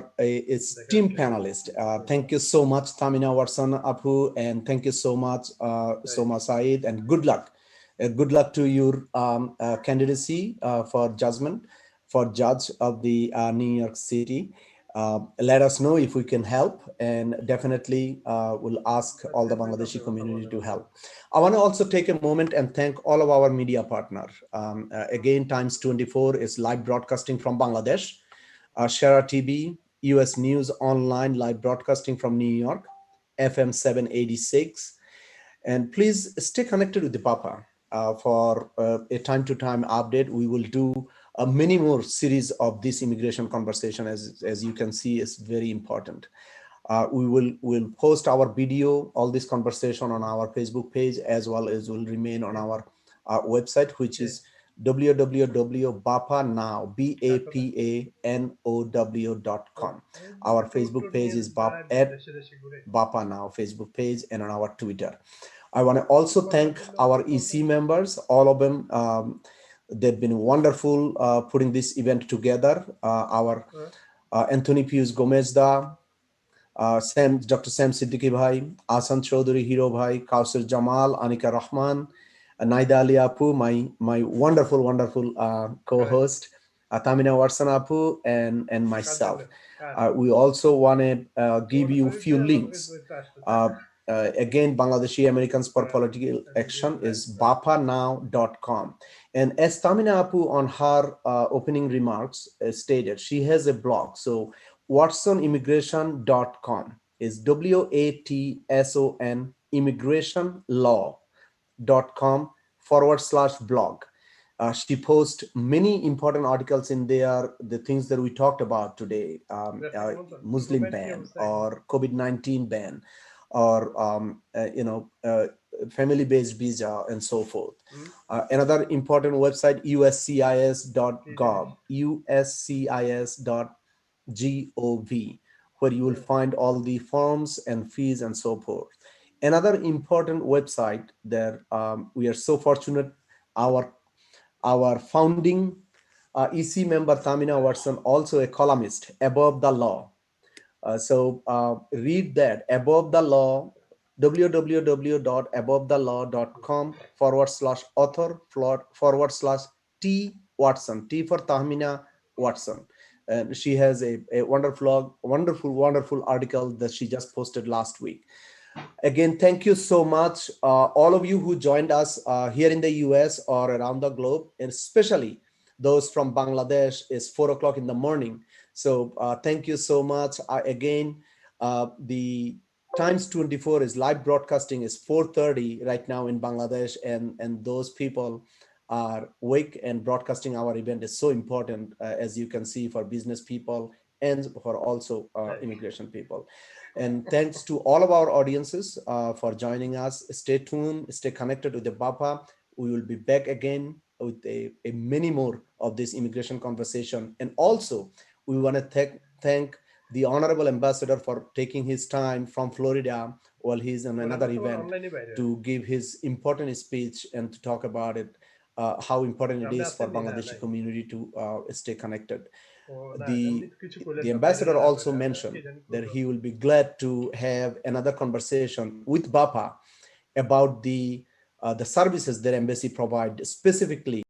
esteemed panelists. Thank you so much, Tamina Watson Apu, and thank you so much, Soma Said, and good luck. Good luck to your candidacy for judge of the New York City. Let us know if we can help, and definitely we'll ask all the Bangladeshi community to help. I want to also take a moment and thank all of our media partners. Again, Times 24 is live broadcasting from Bangladesh, Shara TV, US News Online live broadcasting from New York, FM 786. And please stay connected with the BAPA for a time-to-time update. We will do many more series of this immigration conversation. As you can see, is very important. We'll post our video, all this conversation on our Facebook page, as well as will remain on our website, which is www.bapanow.com. Our Facebook page is BAPA Now Facebook page, and on our Twitter. I want to also thank our EC members, all of them. They've been wonderful putting this event together. Our Anthony Pius Gomezda, Dr. Sam Siddiqui Bhai, Asan Chaudhary Hero Bhai, Kausar Jamal, Anika Rahman, Naida Ali Apu, my wonderful co-host, Tamina Watson Apu, and myself. We also want to give you a few links. Again, Bangladeshi Americans for Political Action is bapanow.com. And as Tamina Apu on her opening remarks stated, she has a blog. So watsonimmigration.com is WATSON immigrationlaw.com/blog. She posts many important articles in there, the things that we talked about today, Muslim ban or COVID-19 ban, or family-based visa, and so forth. Another important website, uscis.gov, uscis.gov, where you will find all the forms and fees and so forth. Another important website that we are so fortunate, our founding EC member Tamina Watson, also a columnist, Above the Law. So read that, Above the Law, www.abovethelawcom/author/T Watson, T for Tamina Watson. And she has a wonderful article that she just posted last week. Again, thank you so much, all of you who joined us here in the US or around the globe, and especially those from Bangladesh. Is 4:00 in the morning. So thank you so much. Again, the Times 24 is live broadcasting is 4:30 right now in Bangladesh, and those people are awake, and broadcasting our event is so important, as you can see, for business people and for also immigration people. And thanks to all of our audiences for joining us. Stay tuned, stay connected with the BAPA. We will be back again with a many more of this immigration conversation. And also, we want to thank the Honorable Ambassador for taking his time from Florida while he's in another event to give his important speech and to talk about it, how important it is for Bangladeshi community to stay connected. the ambassador also mentioned that he will be glad to have another conversation with BAPA about the services that embassy provide specifically